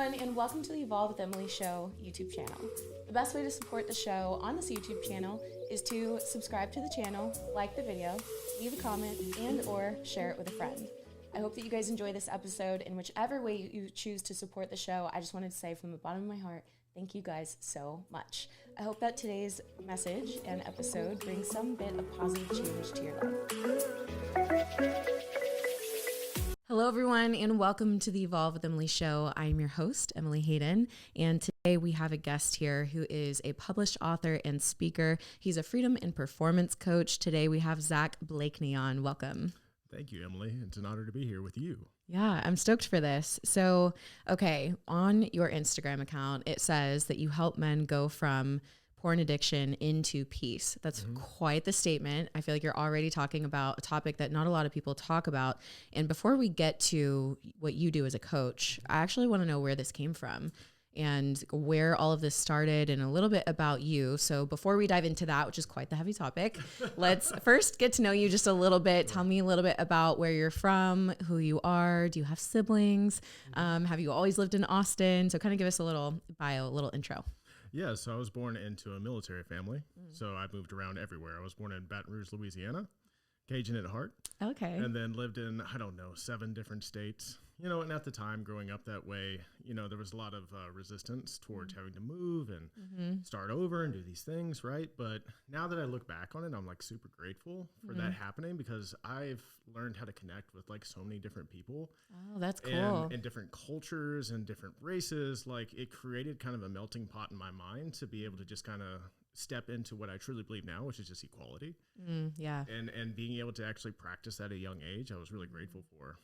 everyone, and welcome to the Evolve with Emily show YouTube channel. The best way to support the show on this YouTube channel is to subscribe to the channel, like the video, leave a comment, and or share it with a friend. I hope that you guys enjoy this episode, and whichever way you choose to support the show, I just wanted to say from the bottom of my heart, thank you guys so much. I hope that today's message and episode brings some bit of positive change to your life. Hello, everyone, and welcome to the Evolve with Emily show. I am your host, Emily Hayden, and today we have a guest here who is a published author and speaker. He's a freedom and performance coach. Today we have Zack Blakeney on. Welcome. Thank you, Emily. It's an honor to be here with you. Yeah, I'm stoked for this. So, okay, on your Instagram account, it says that you help men go from porn addiction into peace. That's quite the statement. I feel like you're already talking about a topic that not a lot of people talk about. And before we get to what you do as a coach, I actually want to know where this came from and where all of this started and a little bit about you. So before we dive into that, which is quite the heavy topic, let's first get to know you just a little bit. Tell me a little bit about where you're from, who you are. Do you have siblings? Have you always lived in Austin? So kind of give us a little bio, a little intro. Yeah, so I was born into a military family, so I moved around everywhere. I was born in Baton Rouge, Louisiana, Cajun at heart. Okay. And then lived in, 7 different states. You know, and at the time, growing up that way, you know, there was a lot of resistance towards having to move and start over and do these things, right? But now that I look back on it, I'm like super grateful for that happening because I've learned how to connect with like so many different people. Oh, that's cool. And different cultures and different races. Like it created kind of a melting pot in my mind to be able to just kind of step into what I truly believe now, which is just equality. Yeah. And being able to actually practice that at a young age, I was really grateful for.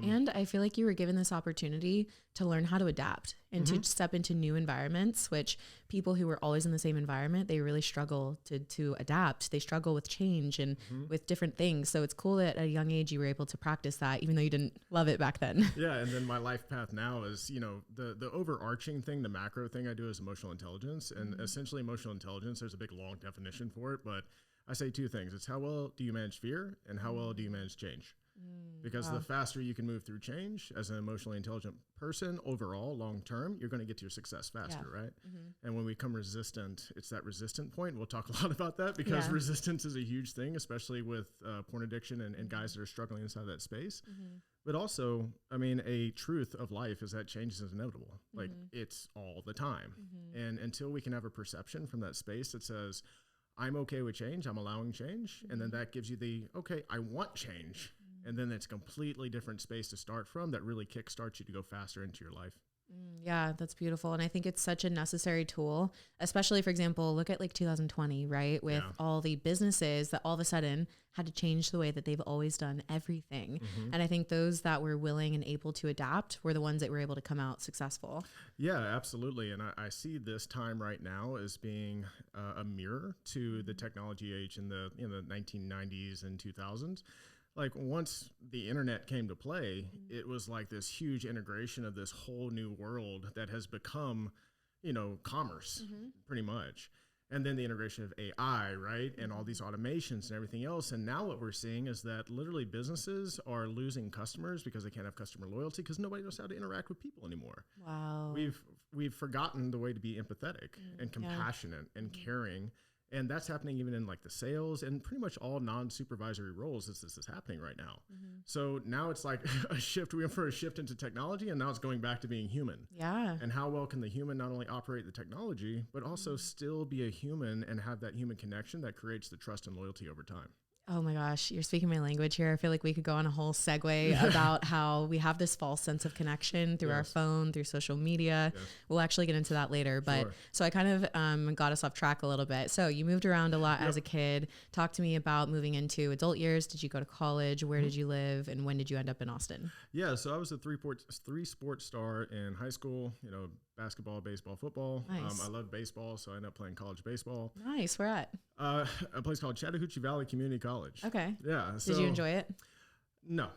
And I feel like you were given this opportunity to learn how to adapt and to step into new environments, which people who were always in the same environment, they really struggle to adapt. They struggle with change and with different things. So it's cool that at a young age you were able to practice that, even though you didn't love it back then. Yeah. And then my life path now is, you know, the overarching thing, the macro thing I do is emotional intelligence. And essentially emotional intelligence, there's a big long definition for it, but I say two things. It's how well do you manage fear and how well do you manage change? Because the faster you can move through change as an emotionally intelligent person overall, long term, you're going to get to your success faster, right? And when we become resistant, it's that resistant point. We'll talk a lot about that because resistance is a huge thing, especially with porn addiction and guys that are struggling inside that space. But also, I mean, a truth of life is that change is inevitable. Like it's all the time. And until we can have a perception from that space that says, I'm okay with change, I'm allowing change. And then that gives you the, okay, I want change. And then it's a completely different space to start from that really kickstarts you to go faster into your life. Yeah, that's beautiful. And I think it's such a necessary tool, especially, for example, look at like 2020, right? With all the businesses that all of a sudden had to change the way that they've always done everything. And I think those that were willing and able to adapt were the ones that were able to come out successful. Yeah, absolutely. And I see this time right now as being a mirror to the technology age in the 1990s and 2000s. Like once the internet came to play, it was like this huge integration of this whole new world that has become, you know, commerce pretty much. And then the integration of AI, right? And all these automations and everything else. And now what we're seeing is that literally businesses are losing customers because they can't have customer loyalty because nobody knows how to interact with people anymore. Wow. We've forgotten the way to be empathetic and compassionate and caring. And that's happening even in like the sales and pretty much all non-supervisory roles. This is happening right now. So now it's like a shift. We went for a shift into technology and now it's going back to being human. Yeah. And how well can the human not only operate the technology, but also still be a human and have that human connection that creates the trust and loyalty over time. Oh my gosh, you're speaking my language here. I feel like we could go on a whole segue about how we have this false sense of connection through our phone, through social media. We'll actually get into that later. But so I kind of got us off track a little bit. So you moved around a lot as a kid. Talk to me about moving into adult years. Did you go to college? Where did you live? And when did you end up in Austin? Yeah, so I was a three-sport star in high school, you know, basketball, baseball, football. Nice. I love baseball, so I ended up playing college baseball. Nice. Where at? A place called Chattahoochee Valley Community College. Okay. Yeah. Did you enjoy it? No.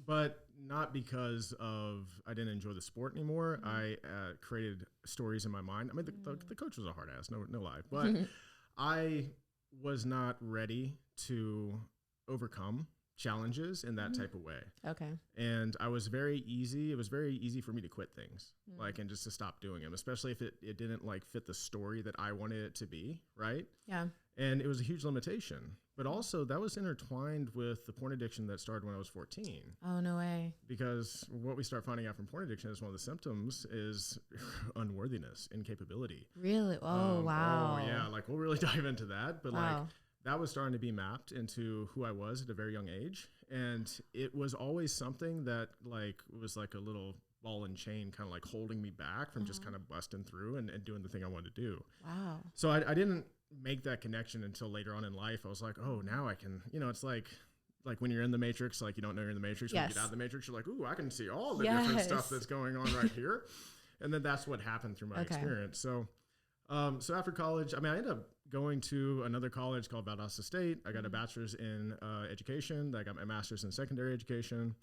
But not because of I didn't enjoy the sport anymore. I created stories in my mind. I mean, the coach was a hard ass, no lie. But I was not ready to overcome challenges in that type of way. Okay. And it was very easy for me to quit things, like, and just to stop doing them, especially if it didn't like fit the story that I wanted it to be. Right. Yeah. And it was a huge limitation, but also that was intertwined with the porn addiction that started when I was 14. Oh, no way. Because what we start finding out from porn addiction is one of the symptoms is unworthiness, incapability. Really? Oh, wow. Oh yeah. Like we'll really dive into that, but Wow. like that was starting to be mapped into who I was at a very young age. And it was always something that like was like a little ball and chain kind of like holding me back from just kind of busting through and doing the thing I wanted to do. Wow. So I didn't make that connection until later on in life. I was like, oh, now I can, it's like when you're in the Matrix, like you don't know you're in the Matrix. When you get out of the Matrix, you're like, ooh, I can see all the different stuff that's going on right here. And then that's what happened through my experience. So after college, I ended up going to another college called Valdosta State. I got a bachelor's in education. I got my master's in secondary education.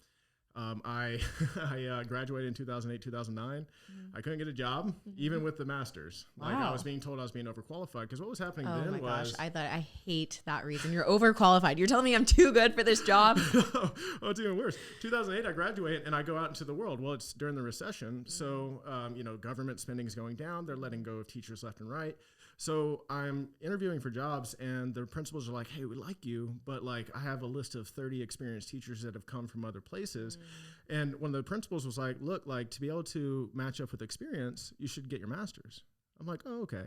I graduated in 2008, 2009. I couldn't get a job, even with the master's. Like I was being told I was being overqualified because what was happening then was... Oh my gosh, I hate that reason. You're overqualified. You're telling me I'm too good for this job? Oh, it's even worse. 2008, I graduate and I go out into the world. Well, it's during the recession. So, government spending is going down. They're letting go of teachers left and right. So I'm interviewing for jobs and the principals are like, hey, we like you, but like I have a list of 30 experienced teachers that have come from other places. And one of the principals was like, look, like to be able to match up with experience, you should get your master's. I'm like, oh, okay.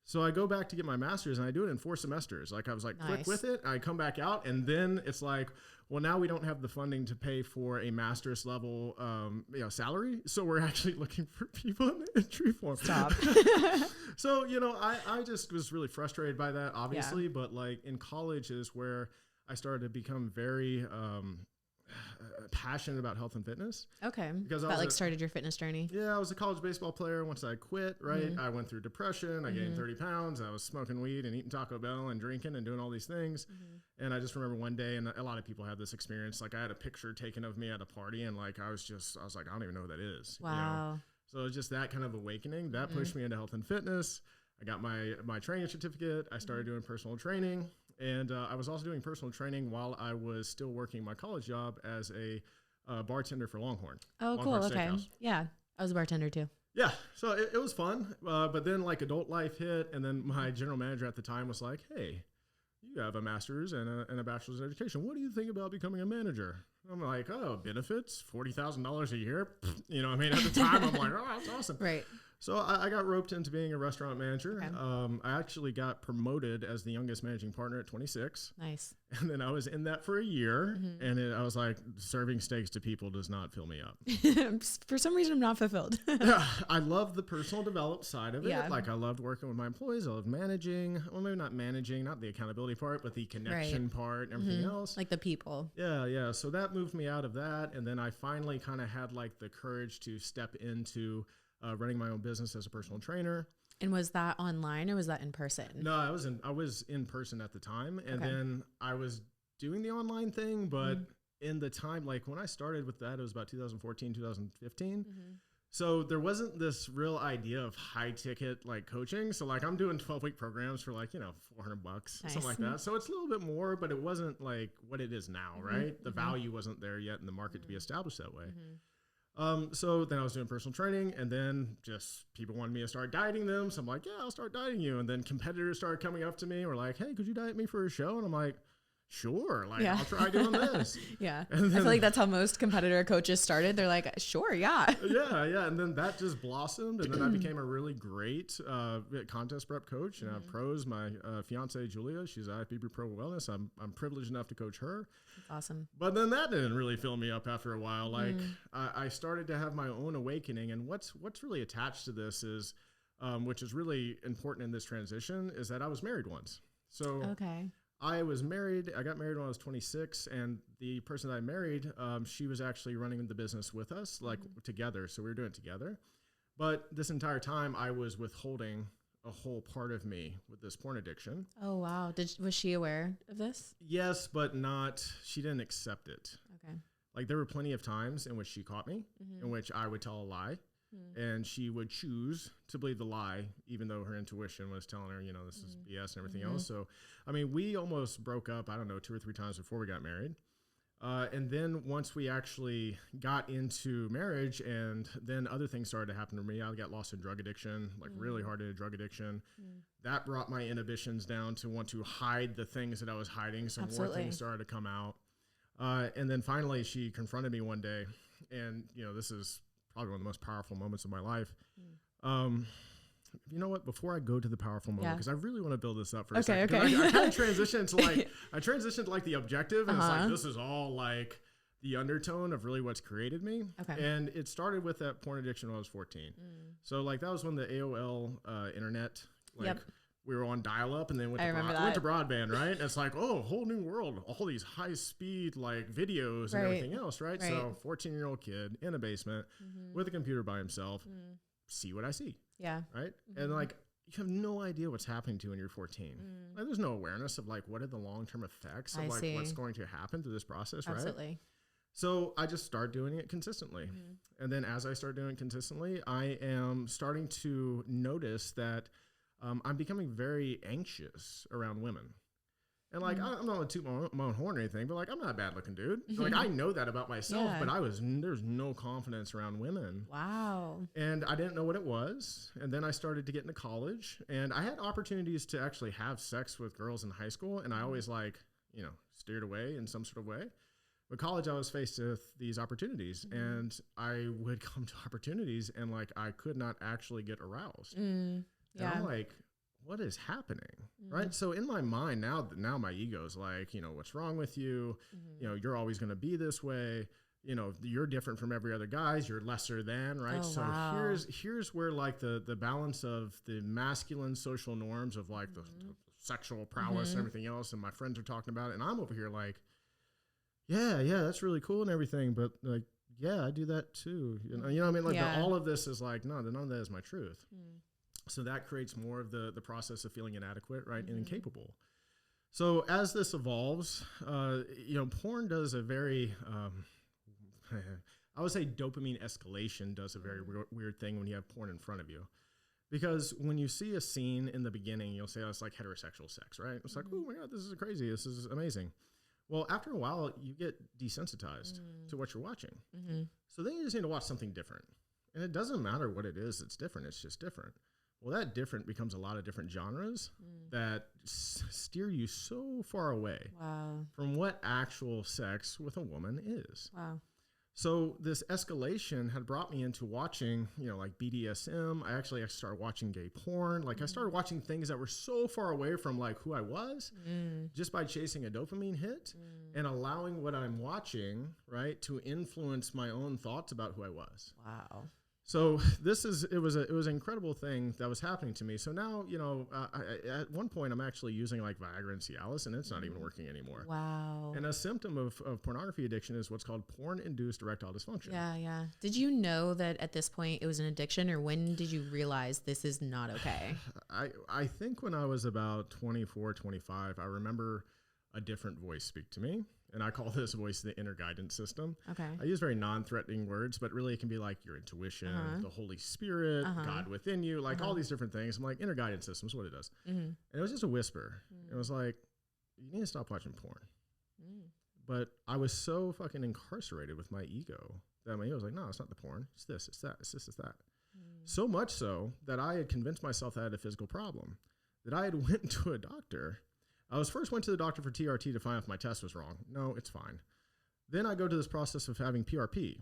So I go back to get my master's and I do it in 4 semesters. Like I was like, quick with it. I come back out and then it's like, well, now we don't have the funding to pay for a master's level, salary. So we're actually looking for people in the entry form. Stop. So, I just was really frustrated by that, obviously. But like in college is where I started to become very passionate about health and fitness. Okay. Because that started your fitness journey. Yeah, I was a college baseball player. Once I quit, right, I went through depression. I gained 30 pounds. I was smoking weed and eating Taco Bell and drinking and doing all these things. And I just remember one day, and a lot of people have this experience. Like I had a picture taken of me at a party, and like I was like, I don't even know what that is. Wow. So it was just that kind of awakening that pushed me into health and fitness. I got my training certificate. I started doing personal training. And I was also doing personal training while I was still working my college job as a bartender for Longhorn. Oh, Longhorn cool. Okay. Steakhouse. Yeah. I was a bartender too. Yeah. So it was fun. But then like adult life hit. And then my general manager at the time was like, hey, you have a master's and a bachelor's in education. What do you think about becoming a manager? I'm like, oh, benefits, $40,000 a year. At the time, I'm like, oh, that's awesome. Right. So I got roped into being a restaurant manager. Okay. I actually got promoted as the youngest managing partner at 26. Nice. And then I was in that for a year. And I was like, serving steaks to people does not fill me up. For some reason, I'm not fulfilled. Yeah, I love the personal development side of it. Yeah. Like I loved working with my employees. I loved managing. Well, maybe not managing, not the accountability part, but the connection part and everything else. Like the people. Yeah. So that moved me out of that. And then I finally kind of had like the courage to step into running my own business as a personal trainer. And was that online or was that in person? No, I was in person at the time. And then I was doing the online thing, but in the time, like when I started with that, it was about 2014, 2015. So there wasn't this real idea of high ticket like coaching. So like I'm doing 12-week programs for like, $400, something like that. So it's a little bit more, but it wasn't like what it is now, right? The value wasn't there yet in the market to be established that way. So then I was doing personal training and then just people wanted me to start dieting them. So I'm like, yeah, I'll start dieting you. And then competitors started coming up to me and were like, hey, could you diet me for a show? And I'm like, sure. Like I'll try doing this. Yeah. And then, I feel like that's how most competitor coaches started. They're like, sure. Yeah. Yeah. And then that just blossomed. And then I became a really great contest prep coach. And I have pros. My fiancé, Julia, she's IFBB Pro Wellness. I'm privileged enough to coach her. That's awesome. But then that didn't really fill me up after a while. Like I started to have my own awakening. And what's really attached to this is, which is really important in this transition, is that I was married once. So I was married. I got married when I was 26, and the person that I married, she was actually running the business with us, like together. So we were doing it together. But this entire time, I was withholding a whole part of me with this porn addiction. Oh, wow. Was she aware of this? Yes, but not. She didn't accept it. Okay. Like there were plenty of times in which she caught me, in which I would tell a lie. And she would choose to believe the lie, even though her intuition was telling her, this is BS and everything else. So, we almost broke up, I don't know, 2 or 3 times before we got married. And then once we actually got into marriage, and then other things started to happen to me, I got lost in drug addiction, like really hard into drug addiction. That brought my inhibitions down to want to hide the things that I was hiding. So more things started to come out. And then finally she confronted me one day, and this is probably one of the most powerful moments of my life. You know what? Before I go to the powerful moment, because I really want to build this up for a second. Okay. I kind of transitioned to like the objective, and it's like this is all like the undertone of really what's created me. Okay. And it started with that porn addiction when I was 14. So like that was when the AOL internet, like we were on dial-up, and then went to broadband, right? And it's like, oh, whole new world, all these high-speed like videos and everything else, right? So 14-year-old kid in a basement with a computer by himself, see what I see. Yeah. Right. And like, you have no idea what's happening to you when you're 14. Like, there's no awareness of like, what are the long-term effects of like what's going to happen through this process. Absolutely. Right. So I just start doing it consistently. And then as I start doing it consistently, I am starting to notice that I'm becoming very anxious around women. And like, I'm not going to toot my own horn or anything, but like, I'm not a bad looking dude. Like, I know that about myself, but there's no confidence around women. Wow. And I didn't know what it was. And then I started to get into college, and I had opportunities to actually have sex with girls in high school. And I always like, steered away in some sort of way. But college, I was faced with these opportunities, and I would come to opportunities, and like, I could not actually get aroused. And I'm like, what is happening? Right. So in my mind now my ego's like, what's wrong with you? You're always going to be this way. You're different from every other guys. You're lesser than, right? Here's where like the balance of the masculine social norms of like the sexual prowess and everything else. And my friends are talking about it. And I'm over here like, yeah, that's really cool and everything. But like, yeah, I do that too. You know what I mean? Like all of this is like, no, none of that is my truth. So that creates more of the process of feeling inadequate, right, and incapable. So as this evolves, porn does a very, I would say dopamine escalation does a very weird thing when you have porn in front of you. Because when you see a scene in the beginning, you'll say, oh, it's like heterosexual sex, right? It's like, oh my God, this is crazy. This is amazing. Well, after a while, you get desensitized to what you're watching. So then you just need to watch something different. And it doesn't matter what it is that's different. It's just different. Well, that different becomes a lot of different genres that steer you so far away from what actual sex with a woman is. Wow. So this escalation had brought me into watching, like BDSM. I started watching gay porn. Like I started watching things that were so far away from like who I was just by chasing a dopamine hit and allowing what I'm watching, right, to influence my own thoughts about who I was. Wow. So it was an incredible thing that was happening to me. So now, at one point I'm actually using like Viagra and Cialis, and it's not even working anymore. Wow. And a symptom of pornography addiction is what's called porn-induced erectile dysfunction. Yeah. Did you know that at this point it was an addiction, or when did you realize this is not okay? I think when I was about 24, 25, I remember a different voice speak to me. And I call this voice the inner guidance system. Okay. I use very non-threatening words, but really it can be like your intuition, the Holy Spirit, God within you, like all these different things. I'm like, inner guidance system is what it does. And it was just a whisper. It was like, you need to stop watching porn. But I was so fucking incarcerated with my ego that my ego was like, no, it's not the porn. It's this, it's that, it's this, it's that. So much so that I had convinced myself that I had a physical problem, that I had went to a doctor. I went to the doctor for TRT to find out if my test was wrong. No, it's fine. Then I go to this process of having PRP,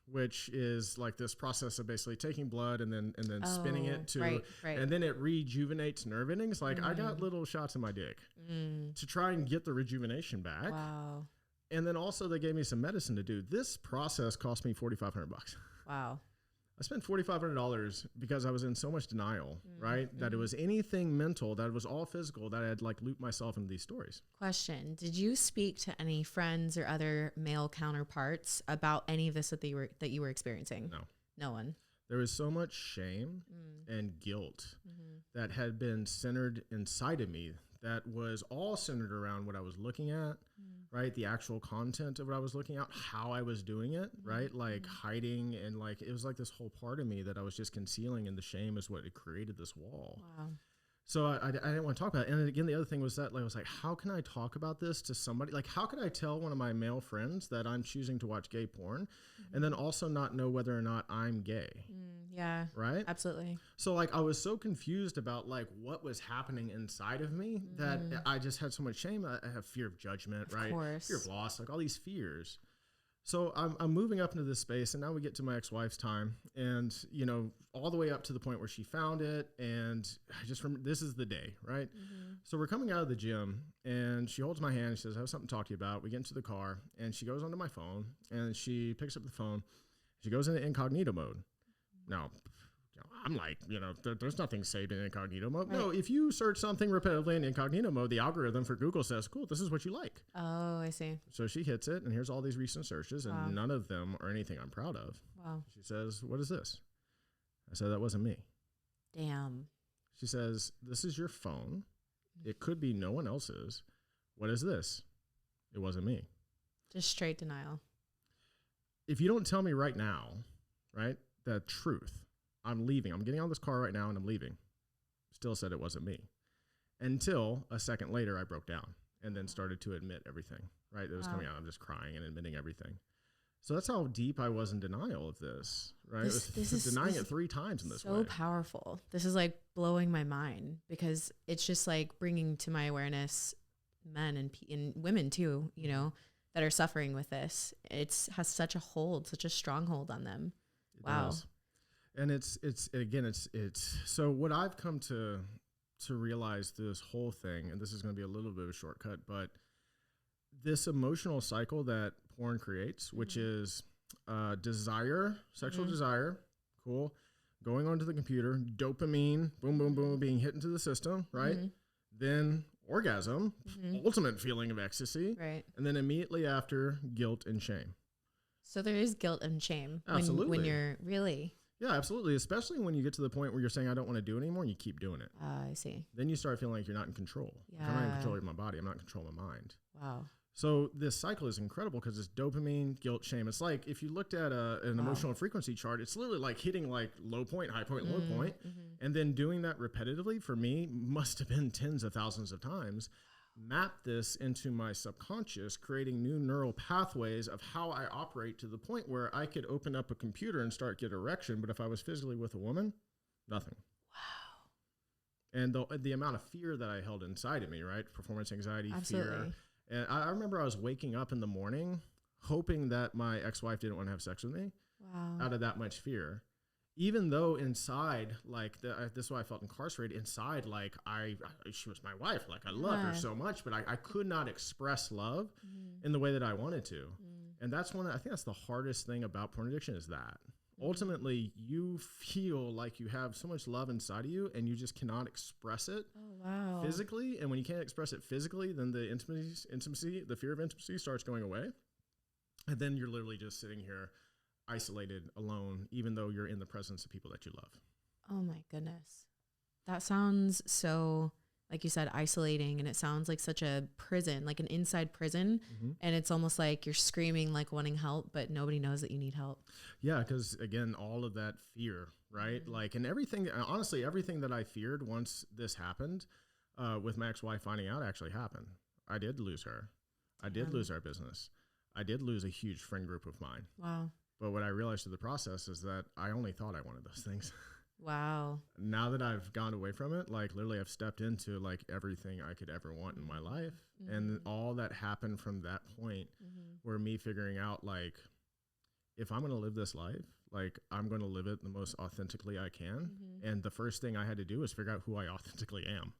which is like this process of basically taking blood and then spinning it to, and then it rejuvenates nerve endings. Like I got little shots in my dick to try and get the rejuvenation back. Wow. And then also they gave me some medicine to do. This process cost me $4,500. Wow. I spent $4,500 because I was in so much denial, right? That it was anything mental, that it was all physical, that I had like looped myself into these stories. Question. Did you speak to any friends or other male counterparts about any of this that you were experiencing? No. No one. There was so much shame and guilt that had been centered inside of me that was all centered around what I was looking at, right? The actual content of what I was looking at, how I was doing it, right? Like hiding, and like, it was like this whole part of me that I was just concealing, and the shame is what had created this wall. Wow. So I didn't want to talk about it. And again, the other thing was that, like, I was like, how can I talk about this to somebody? Like, how could I tell one of my male friends that I'm choosing to watch gay porn and then also not know whether or not I'm gay? Yeah. Right? Absolutely. So, like, I was so confused about, like, what was happening inside of me that I just had so much shame. I have fear of judgment, right? Of course. Fear of loss, like all these fears. So I'm moving up into this space, and now we get to my ex-wife's time, and, you know, all the way up to the point where she found it, and I just remember, this is the day, right? So we're coming out of the gym, and she holds my hand, and she says, I have something to talk to you about. We get into the car, and she goes onto my phone, and she picks up the phone. She goes into incognito mode. Now, I'm like, you know, there's nothing saved in incognito mode. Right. No, if you search something repetitively in incognito mode, the algorithm for Google says, cool, this is what you like. Oh, I see. So she hits it, and here's all these recent searches, and none of them are anything I'm proud of. Wow. She says, what is this? I said, that wasn't me. Damn. She says, this is your phone. It could be no one else's. What is this? It wasn't me. Just straight denial. If you don't tell me right now, right, the truth, I'm leaving. I'm getting out of this car right now and I'm leaving. Still said it wasn't me. Until a second later, I broke down and then started to admit everything, right? It was coming out. I'm just crying and admitting everything. So that's how deep I was in denial of this, right? This is denying it 3 times in this way. So powerful. This is like blowing my mind because it's just like bringing to my awareness men and women too, you know, that are suffering with this. It's has such a hold, such a stronghold on them. Wow. And it's so what I've come to realize through this whole thing, and this is going to be a little bit of a shortcut, but this emotional cycle that porn creates, which is desire, sexual desire, cool, going onto the computer, dopamine, boom, boom, boom, being hit into the system, right? Then orgasm, ultimate feeling of ecstasy, right? And then immediately after, guilt and shame. So there is guilt and shame. Absolutely. When you're really... Yeah, absolutely. Especially when you get to the point where you're saying, I don't want to do it anymore, and you keep doing it. I see. Then you start feeling like you're not in control. Yeah. Like, I'm not in control of my body. I'm not in control of my mind. Wow. So this cycle is incredible because it's dopamine, guilt, shame. It's like if you looked at an emotional frequency chart, it's literally like hitting like low point, high point, low point. And then doing that repetitively for me must have been tens of thousands of times. Map this into my subconscious, creating new neural pathways of how I operate to the point where I could open up a computer and start get erection. But if I was physically with a woman, nothing. Wow. And the amount of fear that I held inside of me, right? Performance anxiety, fear. And I remember I was waking up in the morning hoping that my ex-wife didn't want to have sex with me. Wow. Out of that much fear. Even though inside, like, this is why I felt incarcerated. Inside, like, she was my wife. Like, I loved her so much, but I could not express love in the way that I wanted to. And that's I think that's the hardest thing about porn addiction is that. Ultimately, you feel like you have so much love inside of you and you just cannot express it physically. And when you can't express it physically, then the intimacy, the fear of intimacy starts going away. And then you're literally just sitting here isolated, alone, even though you're in the presence of people that you love. Oh my goodness. That sounds so, like you said, isolating, and it sounds like such a prison, like an inside prison. And it's almost like you're screaming, like wanting help, but nobody knows that you need help. Yeah, because again, all of that fear, right? Like, and everything, honestly, everything that I feared once this happened with my ex-wife finding out actually happened. I did lose her. I did lose our business. I did lose a huge friend group of mine. Wow. But what I realized through the process is that I only thought I wanted those things. Wow. Now that I've gone away from it, like literally I've stepped into like everything I could ever want in my life. And all that happened from that point were me figuring out like, if I'm going to live this life, like I'm going to live it the most authentically I can. And the first thing I had to do was figure out who I authentically am.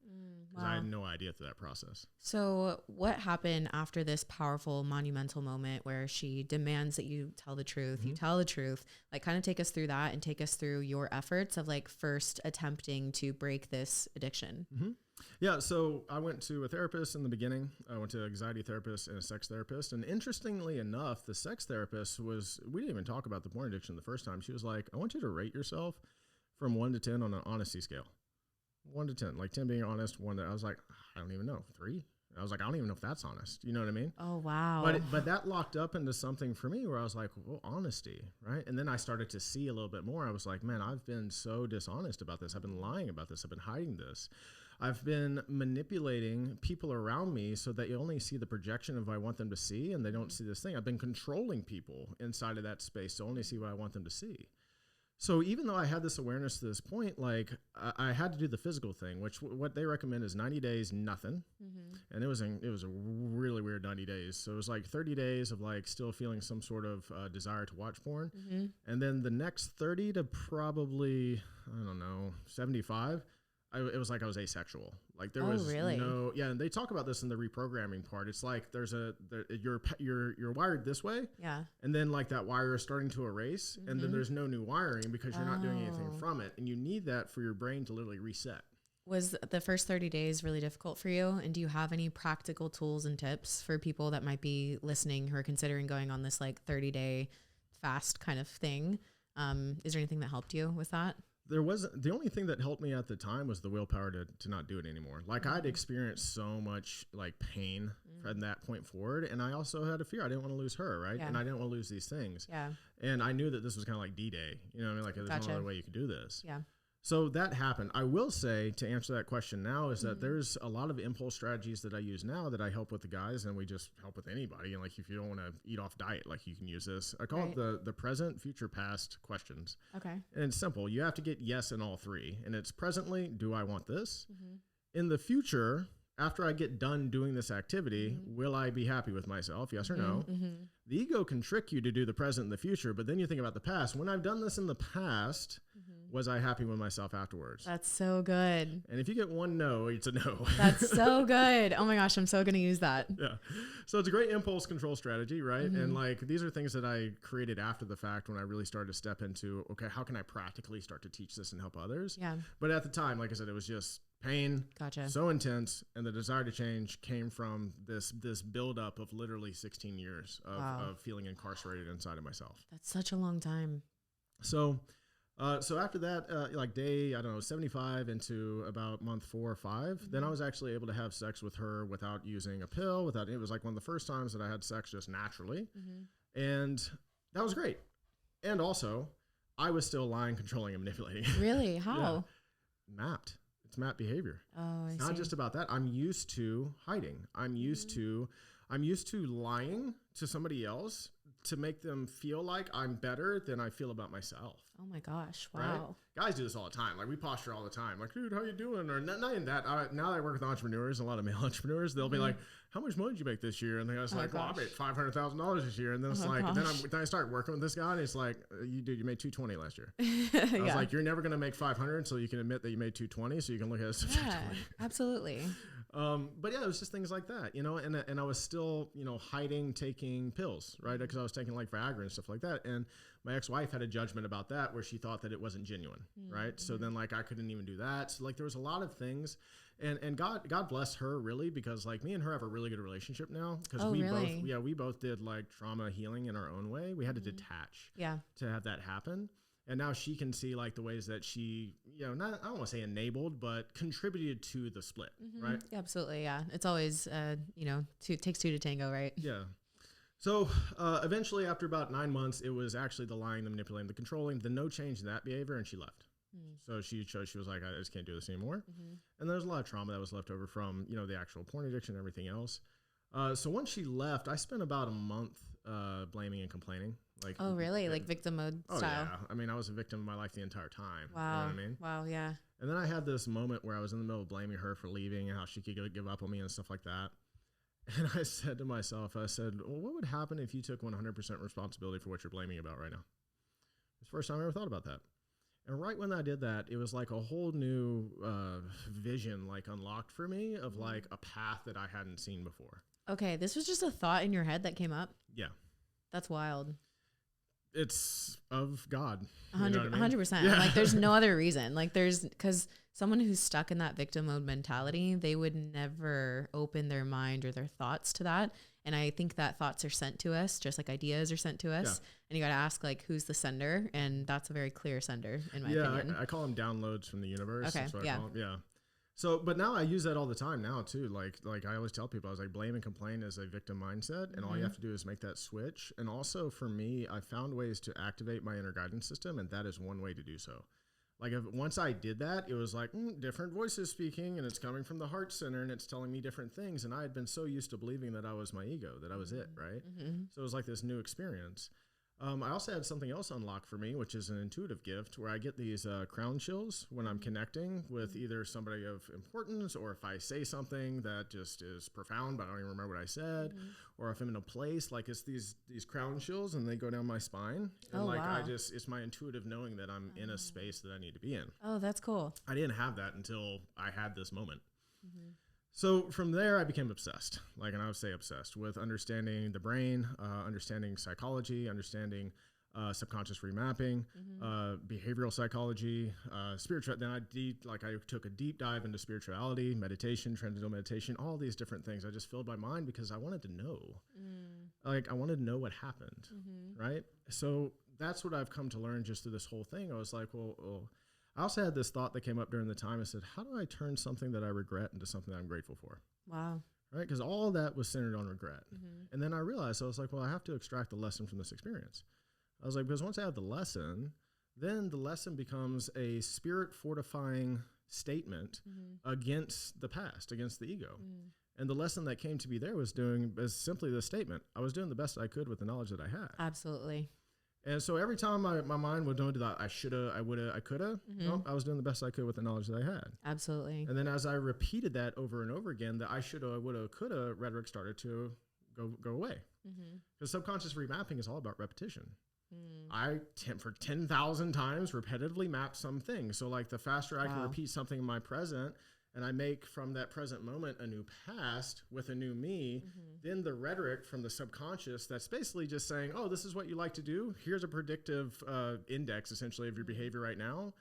Because I had no idea through that process. So what happened after this powerful, monumental moment where she demands that you tell the truth, you tell the truth, like kind of take us through that and take us through your efforts of like first attempting to break this addiction. Yeah. So I went to a therapist in the beginning. I went to an anxiety therapist and a sex therapist. And interestingly enough, the sex therapist we didn't even talk about the porn addiction the first time. She was like, I want you to rate yourself from 1 to 10 on an honesty scale. 1 to 10, like 10 being honest, 1 that I was like, I don't even know, 3. I was like, I don't even know if that's honest. You know what I mean? Oh, wow. But that locked up into something for me where I was like, well, honesty, right? And then I started to see a little bit more. I was like, man, I've been so dishonest about this. I've been lying about this. I've been hiding this. I've been manipulating people around me so that you only see the projection of what I want them to see, and they don't see this thing. I've been controlling people inside of that space to only see what I want them to see. So even though I had this awareness to this point, like I had to do the physical thing, which what they recommend is 90 days, nothing. And it was a really weird 90 days. So it was like 30 days of like still feeling some sort of desire to watch porn. And then the next 30 to probably, I don't know, 75, it was like I was asexual. Like there was no, yeah. And they talk about this in the reprogramming part. It's like you're wired this way. Yeah. And then like that wire is starting to erase, and then there's no new wiring because you're not doing anything from it. And you need that for your brain to literally reset. Was the first 30 days really difficult for you? And do you have any practical tools and tips for people that might be listening who are considering going on this like 30-day fast kind of thing? Is there anything that helped you with that? The only thing that helped me at the time was the willpower to not do it anymore. Like I'd experienced so much like pain from that point forward. And I also had a fear. I didn't want to lose her. Right. Yeah. And I didn't want to lose these things. Yeah. And I knew that this was kind of like D-Day, you know what I mean? Like there's no other way you could do this. Yeah. So that happened. I will say, to answer that question now, is that there's a lot of impulse strategies that I use now that I help with the guys, and we just help with anybody. And like, if you don't want to eat off diet, like you can use this. I call it the present, future, past questions. Okay. And it's simple. You have to get yes in all three. And it's presently, do I want this? In the future, after I get done doing this activity, will I be happy with myself? Yes or no? The ego can trick you to do the present and the future, but then you think about the past. When I've done this in the past, was I happy with myself afterwards? That's so good. And if you get one no, it's a no. That's so good. Oh my gosh, I'm so going to use that. Yeah. So it's a great impulse control strategy, right? And like, these are things that I created after the fact when I really started to step into, okay, how can I practically start to teach this and help others? Yeah. But at the time, like I said, it was just pain, so intense, and the desire to change came from this buildup of literally 16 years of feeling incarcerated inside of myself. That's such a long time. So after that, like day, I don't know, 75 into about month 4 or 5, then I was actually able to have sex with her without using a pill. It was like one of the first times that I had sex just naturally, and that was great. And also, I was still lying, controlling, and manipulating. Really? How? Mapped. It's mapped behavior. Oh, it's not just about that. I'm used to hiding. I'm used to lying to somebody else to make them feel like I'm better than I feel about myself. Oh my gosh. Wow. Right? Guys do this all the time. Like we posture all the time. Like, dude, how you doing? Or not even that. Now that I work with entrepreneurs, a lot of male entrepreneurs, they'll be like, how much money did you make this year? And the guy's like, well, I made $500,000 this year. And then it's then I start working with this guy, and it's like, you made $220 last year. I was like, you're never going to make $500 until you can admit that you made $220, so you can look at it subjectively. Absolutely. But yeah, it was just things like that, you know, and I was still, you know, hiding, taking pills, right? Because I was taking like Viagra and stuff like that. And my ex-wife had a judgment about that where she thought that it wasn't genuine, right? So then like I couldn't even do that. So like there was a lot of things, and God bless her really, because like me and her have a really good relationship now, because we both did like trauma healing in our own way. We had to detach to have that happen. And now she can see like the ways that she, you know, I don't want to say enabled, but contributed to the split, right? Absolutely, yeah. It's always, you know, takes two to tango, right? Yeah. So eventually, after about 9 months, it was actually the lying, the manipulating, the controlling, the no change in that behavior, and she left. So she was like, I just can't do this anymore. And there's a lot of trauma that was left over from, you know, the actual porn addiction and everything else. So once she left, I spent about a month blaming and complaining. Like, oh, really? Like victim mode style? Yeah. I mean, I was a victim of my life the entire time. Wow. You know what I mean? Wow, yeah. And then I had this moment where I was in the middle of blaming her for leaving and how she could give up on me and stuff like that. And I said to myself, well, what would happen if you took 100% responsibility for what you're blaming about right now? It's the first time I ever thought about that. And right when I did that, it was like a whole new vision like unlocked for me of like a path that I hadn't seen before. Okay, this was just a thought in your head that came up? Yeah. That's wild. It's of God. 100%. Yeah. Like there's no other reason. Like because someone who's stuck in that victim mode mentality, they would never open their mind or their thoughts to that. And I think that thoughts are sent to us, just like ideas are sent to us. Yeah. And you got to ask like, who's the sender? And that's a very clear sender in my opinion. I call them downloads from the universe. Okay. That's what I call them. Yeah. So, but now I use that all the time now too. Like I always tell people, I was like, blame and complain is a victim mindset, and all you have to do is make that switch. And also for me, I found ways to activate my inner guidance system, and that is one way to do so. Like once I did that, it was like different voices speaking, and it's coming from the heart center, and it's telling me different things. And I had been so used to believing that I was my ego, that I was it, right? So it was like this new experience. I also had something else unlocked for me, which is an intuitive gift where I get these crown chills when I'm connecting with either somebody of importance, or if I say something that just is profound, but I don't even remember what I said, or if I'm in a place, like it's these crown chills and they go down my spine. And wow. It's my intuitive knowing that I'm in a space that I need to be in. Oh, that's cool. I didn't have that until I had this moment. So from there, I became obsessed, and I would say obsessed with understanding the brain, understanding psychology, understanding subconscious remapping, behavioral psychology, spiritual. Then I took a deep dive into spirituality, meditation, transcendental meditation, all these different things. I just filled my mind because I wanted to know. I wanted to know what happened, right? So that's what I've come to learn just through this whole thing. I was like, well, I also had this thought that came up during the time. I said, how do I turn something that I regret into something that I'm grateful for? Wow. Right? Because all that was centered on regret. And then I realized, I was like, well, I have to extract the lesson from this experience. I was like, because once I have the lesson, then the lesson becomes a spirit fortifying statement against the past, against the ego. And the lesson that came to be there was simply this statement. I was doing the best I could with the knowledge that I had. Absolutely. And so every time my mind would go to that, I shoulda, I woulda, I coulda, I was doing the best I could with the knowledge that I had. Absolutely. And then as I repeated that over and over again, the I shoulda, I woulda, coulda rhetoric started to go away. Because subconscious remapping is all about repetition. For 10,000 times repetitively map something. So like the faster I can repeat something in my present, and I make from that present moment a new past with a new me, then the rhetoric from the subconscious that's basically just saying, oh, this is what you like to do. Here's a predictive index, essentially, of your behavior right now.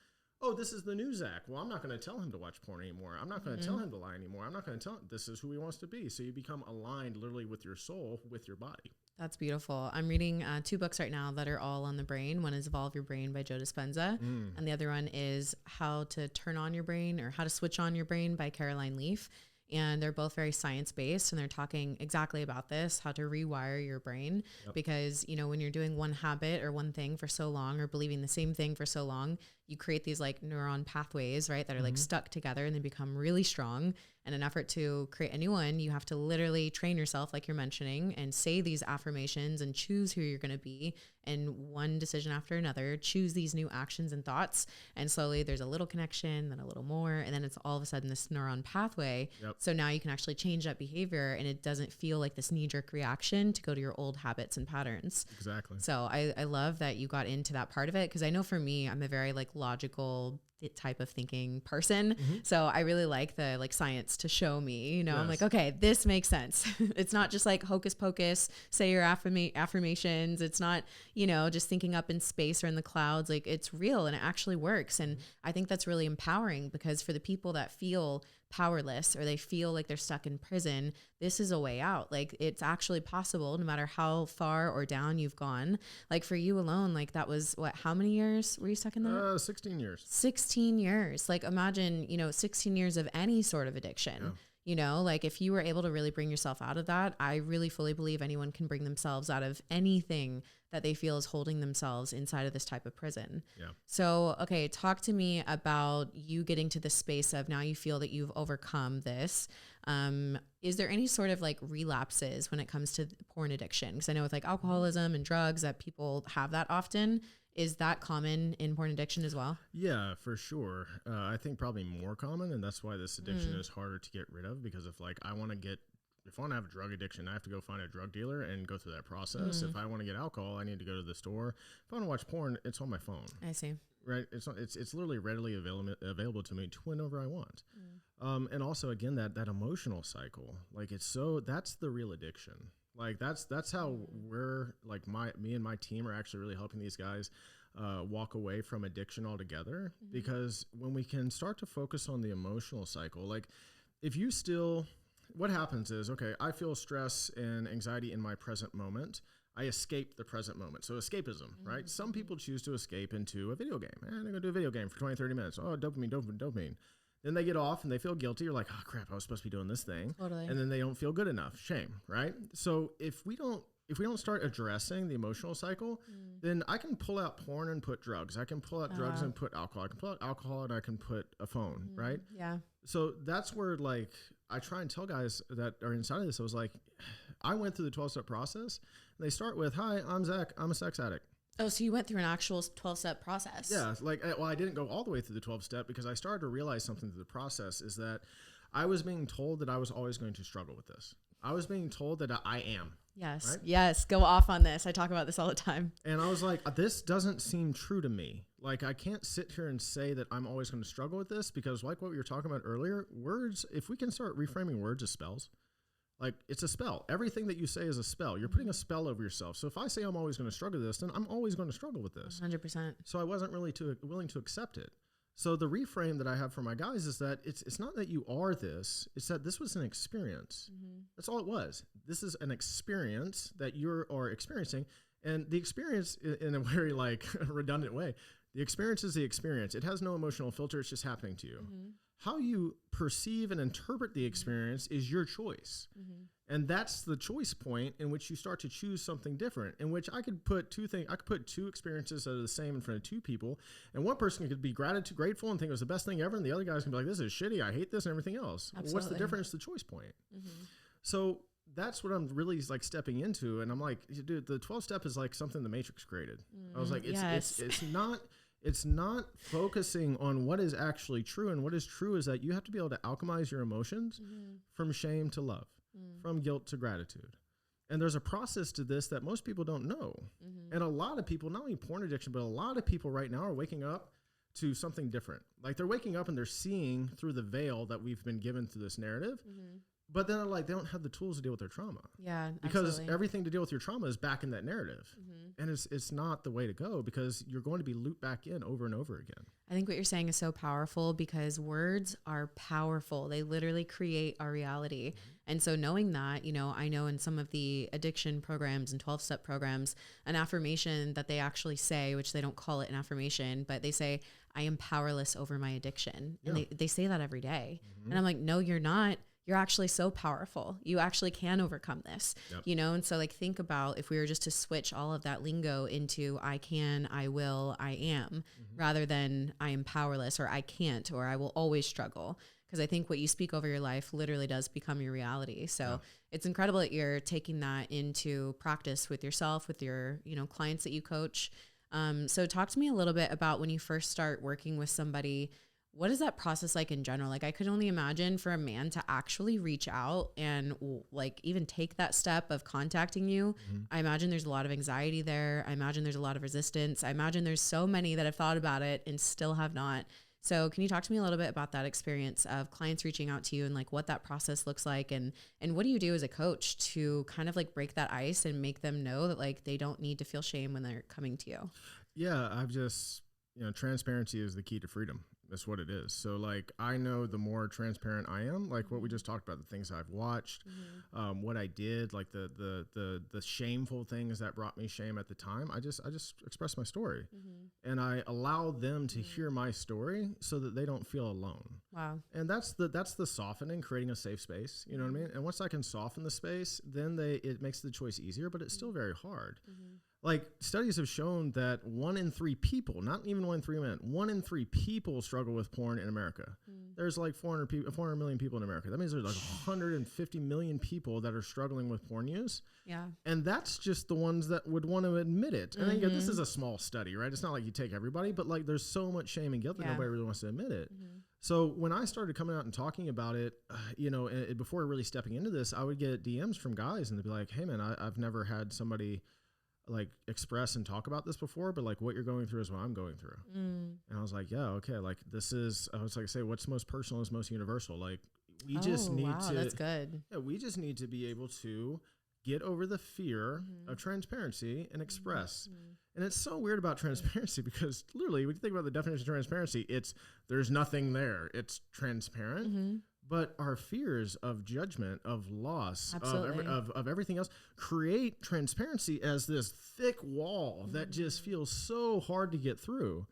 Oh, this is the new Zach. Well, I'm not going to tell him to watch porn anymore. I'm not going to tell him to lie anymore. I'm not going to tell him this is who he wants to be. So you become aligned literally with your soul, with your body. That's beautiful. I'm reading 2 books right now that are all on the brain. One is Evolve Your Brain by Joe Dispenza. And the other one is How to Turn On Your Brain, or How to Switch On Your Brain by Caroline Leaf. And they're both very science-based, and they're talking exactly about this, how to rewire your brain. Because, when you're doing one habit or one thing for so long, or believing the same thing for so long, you create these neuron pathways, right, that are stuck together, and they become really strong. And in an effort to create a new one, you have to literally train yourself, like you're mentioning, and say these affirmations and choose who you're going to be. And one decision after another, choose these new actions and thoughts. And slowly there's a little connection, then a little more. And then it's all of a sudden this neuron pathway. So now you can actually change that behavior, and it doesn't feel like this knee-jerk reaction to go to your old habits and patterns. Exactly. So I love that you got into that part of it, because I know for me, I'm a very logical type of thinking person. So I really like the science to show me, I'm like, okay, this makes sense. It's not just hocus pocus, say your affirmations. It's not, just thinking up in space or in the clouds. It's real, and it actually works. And I think that's really empowering, because for the people that feel powerless, or they feel like they're stuck in prison, this is a way out. It's actually possible, no matter how far or down you've gone. For you alone, that was how many years were you stuck in that? 16 years. 16 years. Imagine, 16 years of any sort of addiction. If you were able to really bring yourself out of that, I really fully believe anyone can bring themselves out of anything that they feel is holding themselves inside of this type of prison. So, okay, talk to me about you getting to the space of now you feel that you've overcome this. Is there any sort of relapses when it comes to porn addiction? Because I know with alcoholism and drugs that people have that often. Is that common in porn addiction as well? Yeah, for sure. I think probably more common, and that's why this addiction is harder to get rid of, because if I want to have a drug addiction, I have to go find a drug dealer and go through that process. If I want to get alcohol, I need to go to the store. If I want to watch porn, it's on my phone. I see. Right? It's literally readily available to me whenever I want. And also, again, that emotional cycle, that's the real addiction. That's how we're me and my team are actually really helping these guys walk away from addiction altogether. Because when we can start to focus on the emotional cycle, if you still, what happens is, okay, I feel stress and anxiety in my present moment. I escape the present moment. So escapism, right? Some people choose to escape into a video game. I'm going to do a video game for 20, 30 minutes. Oh, dopamine. Then they get off and they feel guilty. You're like, oh crap, I was supposed to be doing this thing. Totally. And then they don't feel good enough. Shame, right? So if we don't start addressing the emotional cycle, then I can pull out porn and put drugs. I can pull out drugs and put alcohol. I can pull out alcohol and I can put a phone, right? Yeah. So that's where like I try and tell guys that are inside of this. I was like, I went through the 12-step process. And they start with, hi, I'm Zach. I'm a sex addict. Oh, so you went through an actual 12-step process. Yeah. Like, well, I didn't go all the way through the 12-step because I started to realize something through the process is that I was being told that I was always going to struggle with this. I was being told that I am. Yes. Right? Yes. Go off on this. I talk about this all the time. And I was like, this doesn't seem true to me. Like, I can't sit here and say that I'm always going to struggle with this because like what we were talking about earlier, words, if we can start reframing words as spells, like it's a spell. Everything that you say is a spell. You're putting a spell over yourself. So if I say I'm always going to struggle with this, then I'm always going to struggle with this. 100%. So I wasn't really willing to accept it. So the reframe that I have for my guys is that it's not that you are this, it's that this was an experience. That's all it was. This is an experience that you are experiencing. And the experience, in a very like redundant way, the experience is the experience. It has no emotional filter. It's just happening to you. How you perceive and interpret the experience is your choice. And that's the choice point in which you start to choose something different, in which I could put two experiences that are the same in front of two people. And one person could be grateful and think it was the best thing ever. And the other guy's gonna be like, this is shitty. I hate this and everything else. Well, what's the difference? The choice point. So that's what I'm really like stepping into. And I'm like, dude, the 12 step is like something the Matrix created. I was like, it's not focusing on what is actually true. And what is true is that you have to be able to alchemize your emotions from shame to love, from guilt to gratitude. And there's a process to this that most people don't know. And a lot of people, not only porn addiction, but a lot of people right now are waking up to something different. Like they're waking up and they're seeing through the veil that we've been given through this narrative. But then like they don't have the tools to deal with their trauma. Yeah, because absolutely. everything to deal with your trauma is back in that narrative. And it's not the way to go because you're going to be looped back in over and over again. I think what you're saying is so powerful because words are powerful. They literally create our reality. And so knowing that, you know, I know in some of the addiction programs and 12-step programs, an affirmation that they actually say, which they don't call it an affirmation, but they say, I am powerless over my addiction. Yeah. And they say that every day. And I'm like, no, you're not. You're actually so powerful. You actually can overcome this, you know? And so like, think about if we were just to switch all of that lingo into I can, I will, I am, rather than I am powerless or I can't, or I will always struggle. Because I think what you speak over your life literally does become your reality. So it's incredible that you're taking that into practice with yourself, with your, you know, clients that you coach. So talk to me a little bit about when you first start working with somebody. What is that process like in general? Like I could only imagine for a man to actually reach out and like even take that step of contacting you. I imagine there's a lot of anxiety there. I imagine there's a lot of resistance. I imagine there's so many that have thought about it and still have not. So can you talk to me a little bit about that experience of clients reaching out to you and like what that process looks like? And what do you do as a coach to kind of like break that ice and make them know that like they don't need to feel shame when they're coming to you? Yeah, I've just, you know, transparency is the key to freedom. That's what it is. So like, I know the more transparent I am, like what we just talked about, the things I've watched, what I did, like the shameful things that brought me shame at the time. I just express my story and I allow them to hear my story so that they don't feel alone. Wow. And that's the softening, creating a safe space. You know what I mean? And once I can soften the space, then it makes the choice easier, but it's still very hard. Like studies have shown that 1 in 3 people, not even 1 in 3 men, 1 in 3 people struggle with porn in America. There's like 400 million people in America. That means there's like 150 million people that are struggling with porn use. Yeah. And that's just the ones that would want to admit it. And then you go, this is a small study, right? It's not like you take everybody, but like there's so much shame and guilt that nobody really wants to admit it. So when I started coming out and talking about it, you know, before really stepping into this, I would get DMs from guys and they'd be like, hey man, I've never had somebody like express and talk about this before, but like what you're going through is what I'm going through. And I was like, yeah, okay. Like this is, I was like, say what's most personal is most universal. Like we just need to, that's good. Yeah, we just need to be able to get over the fear of transparency and express. And it's so weird about transparency because literally when you think about the definition of transparency, there's nothing there. It's transparent. But our fears of judgment, of loss, of everything else create transparency as this thick wall that just feels so hard to get through.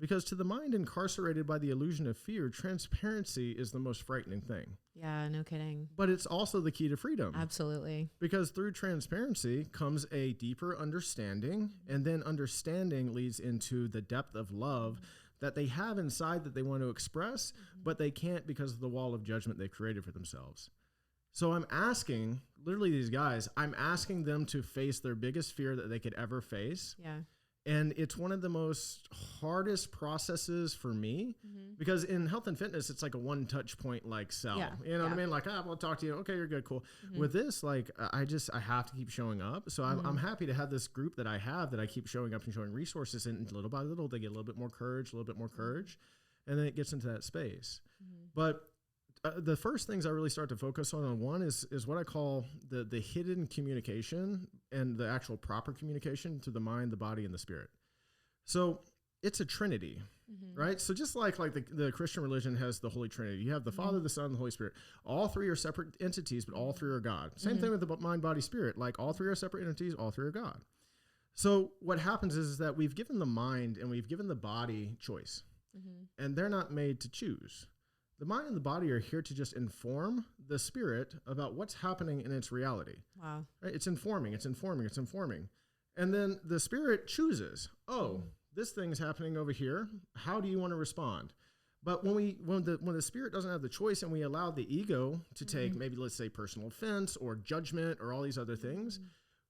Because to the mind incarcerated by the illusion of fear, transparency is the most frightening thing. Yeah, no kidding. But it's also the key to freedom. Absolutely. Because through transparency comes a deeper understanding, and then understanding leads into the depth of love that they have inside that they want to express, but they can't because of the wall of judgment they've created for themselves. So I'm asking, literally these guys, I'm asking them to face their biggest fear that they could ever face. Yeah. And it's one of the most hardest processes for me because in health and fitness, it's like a one touch point, like sell, you know what I mean? Like, we'll talk to you. Okay, you're good. Cool. With this, like, I have to keep showing up. So I'm happy to have this group that I have that I keep showing up and showing resources, and little by little, they get a little bit more courage, and then it gets into that space. But the first things I really start to focus on one is what I call the hidden communication and the actual proper communication to the mind, the body, and the spirit. So it's a trinity, right? So just like the Christian religion has the Holy Trinity, you have the Father, the Son, and the Holy Spirit. All three are separate entities, but all three are God. Same thing with the mind, body, spirit. Like all three are separate entities, all three are God. So what happens is that we've given the mind and we've given the body choice, and they're not made to choose. The mind and the body are here to just inform the spirit about what's happening in its reality. Wow. Right? It's informing. And then the spirit chooses, this thing's happening over here. How do you want to respond? But when the spirit doesn't have the choice and we allow the ego to take maybe, let's say, personal offense or judgment or all these other things,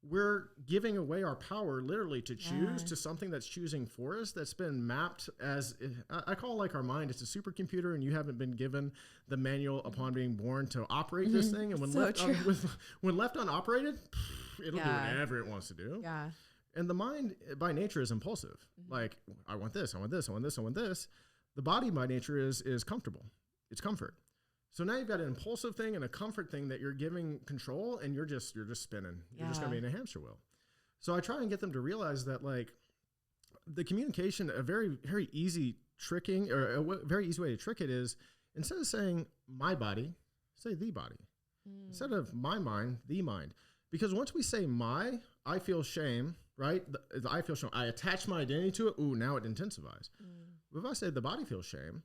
we're giving away our power literally to choose to something that's choosing for us, that's been mapped as, I call like our mind, it's a supercomputer, and you haven't been given the manual upon being born to operate this thing. And when left unoperated, it'll do whatever it wants to do. Yeah. And the mind by nature is impulsive. Like, I want this, I want this, I want this, I want this. The body by nature is comfortable. It's comfort. So now you've got an impulsive thing and a comfort thing that you're giving control, and you're just spinning. You're just going to be in a hamster wheel. So I try and get them to realize that, like, the communication, a very, very easy tricking, or a very easy way to trick it is, instead of saying my body, say the body. Instead of my mind, the mind. Because once we say my, I feel shame, right? I feel shame. I attach my identity to it. Ooh, now it intensifies. But if I say the body feels shame,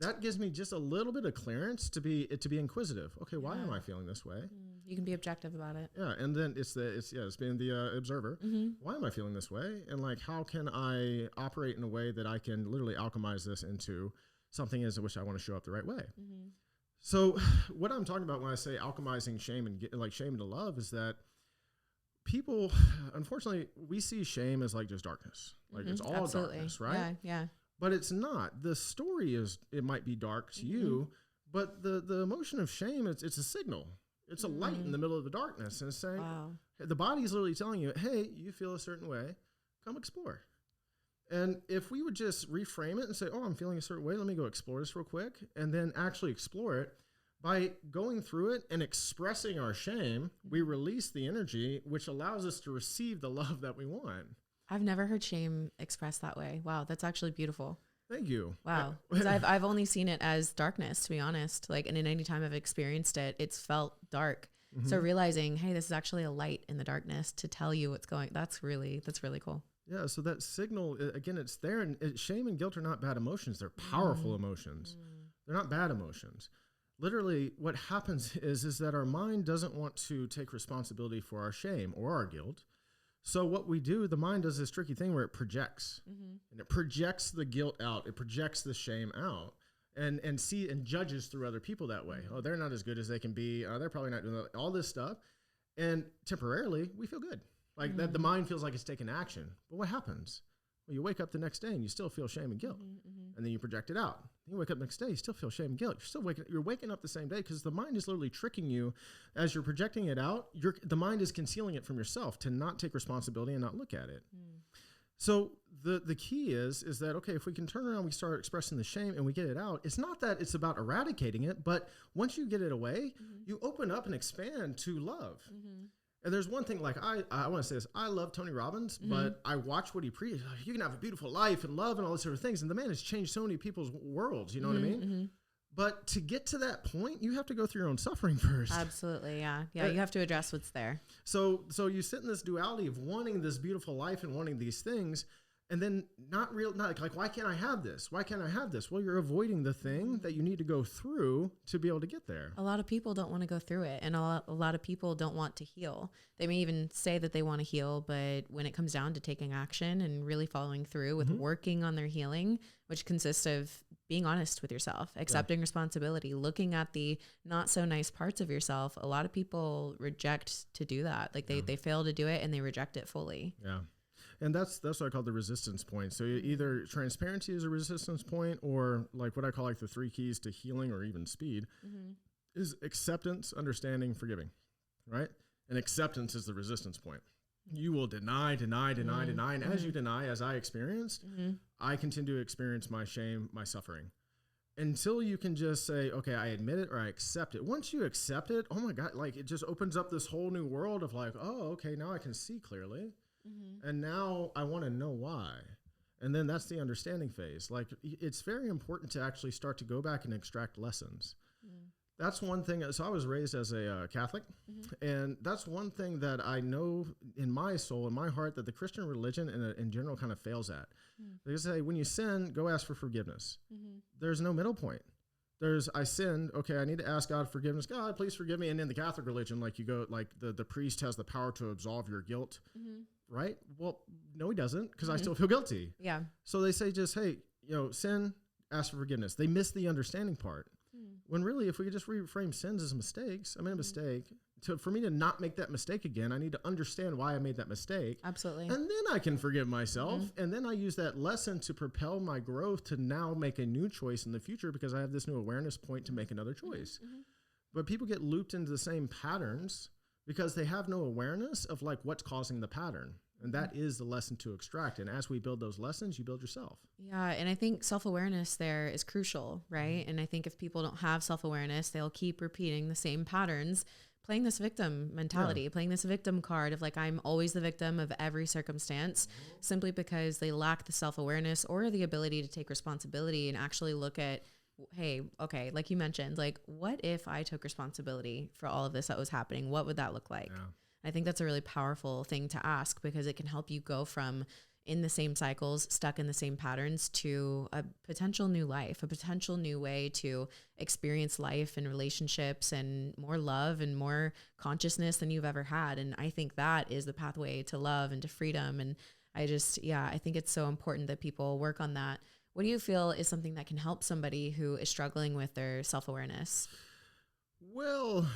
that gives me just a little bit of clearance to be inquisitive. Okay, why am I feeling this way? You can be objective about it. Yeah, and then it's being the observer. Why am I feeling this way? And like, how can I operate in a way that I can literally alchemize this into something in which I want to show up the right way? So what I'm talking about when I say alchemizing shame and shame into love is that people, unfortunately, we see shame as like just darkness. Like it's all darkness, right? Yeah. But it's not. The story is, it might be dark to you, but the emotion of shame, it's a signal. It's a light in the middle of the darkness. And it's saying, the body's literally telling you, hey, you feel a certain way, come explore. And if we would just reframe it and say, I'm feeling a certain way, let me go explore this real quick, and then actually explore it, by going through it and expressing our shame, we release the energy, which allows us to receive the love that we want. I've never heard shame expressed that way. Wow, that's actually beautiful. Thank you. Wow. Because I've only seen it as darkness, to be honest. Like, and in any time I've experienced it, it's felt dark. So realizing, hey, this is actually a light in the darkness to tell you what's going, that's really cool. Yeah. So that signal, again, it's there. And shame and guilt are not bad emotions. They're powerful emotions. They're not bad emotions. Literally, what happens is that our mind doesn't want to take responsibility for our shame or our guilt. So what we do, the mind does this tricky thing where it projects, and it projects the guilt out. It projects the shame out, and judges through other people that way. Oh, they're not as good as they can be. They're probably not doing all this stuff. And temporarily, we feel good. Like that, the mind feels like it's taking action. But what happens? Well, you wake up the next day and you still feel shame and guilt, and then you project it out. You wake up the next day, you still feel shame and guilt. You're waking up the same day because the mind is literally tricking you as you're projecting it out. The mind is concealing it from yourself to not take responsibility and not look at it. So the key is that, okay, if we can turn around, we start expressing the shame and we get it out. It's not that it's about eradicating it, but once you get it away, you open up and expand to love. And there's one thing, like I want to say this, I love Tony Robbins, but I watch what he preaches. You can have a beautiful life and love and all these sort of things. And the man has changed so many people's worlds, you know what I mean? But to get to that point, you have to go through your own suffering first. Absolutely, yeah. Yeah, you have to address what's there. So you sit in this duality of wanting this beautiful life and wanting these things, And then not like, why can't I have this? Why can't I have this? Well, you're avoiding the thing that you need to go through to be able to get there. A lot of people don't want to go through it. And a lot of people don't want to heal. They may even say that they want to heal, but when it comes down to taking action and really following through with working on their healing, which consists of being honest with yourself, accepting responsibility, looking at the not so nice parts of yourself, a lot of people reject to do that. Like they fail to do it and they reject it fully. Yeah. And that's what I call the resistance point. So either transparency is a resistance point, or like what I call like the 3 keys to healing or even speed is acceptance, understanding, forgiving, right? And acceptance is the resistance point. You will deny. And as you deny, as I experienced, I continue to experience my shame, my suffering. Until you can just say, okay, I admit it or I accept it. Once you accept it, oh my God, like it just opens up this whole new world of like, oh, okay, now I can see clearly. And now I want to know why. And then that's the understanding phase. Like it's very important to actually start to go back and extract lessons. That's one thing. So I was raised as a Catholic, and that's one thing that I know in my soul, in my heart, that the Christian religion in general kind of fails at. They say, when you sin, go ask for forgiveness. There's no middle point. I sinned. Okay, I need to ask God forgiveness. God, please forgive me. And in the Catholic religion, like you go, like the priest has the power to absolve your guilt, right? Well, no, he doesn't, because I still feel guilty. Yeah. So they say just, hey, sin, ask for forgiveness. They miss the understanding part. When really, if we could just reframe sins as mistakes, I made a mistake. For me to not make that mistake again, I need to understand why I made that mistake. Absolutely. And then I can forgive myself. And then I use that lesson to propel my growth to now make a new choice in the future, because I have this new awareness point to make another choice. But people get looped into the same patterns because they have no awareness of like what's causing the pattern. And that is the lesson to extract. And as we build those lessons, you build yourself. Yeah. And I think self-awareness there is crucial, right? And I think if people don't have self-awareness, they'll keep repeating the same patterns, playing this victim mentality, playing this victim card of like, I'm always the victim of every circumstance, simply because they lack the self-awareness or the ability to take responsibility and actually look at, hey, okay, like you mentioned, like, what if I took responsibility for all of this that was happening? What would that look like? Yeah. I think that's a really powerful thing to ask, because it can help you go from in the same cycles, stuck in the same patterns, to a potential new life, a potential new way to experience life and relationships and more love and more consciousness than you've ever had. And I think that is the pathway to love and to freedom. And I think it's so important that people work on that. What do you feel is something that can help somebody who is struggling with their self-awareness? Well,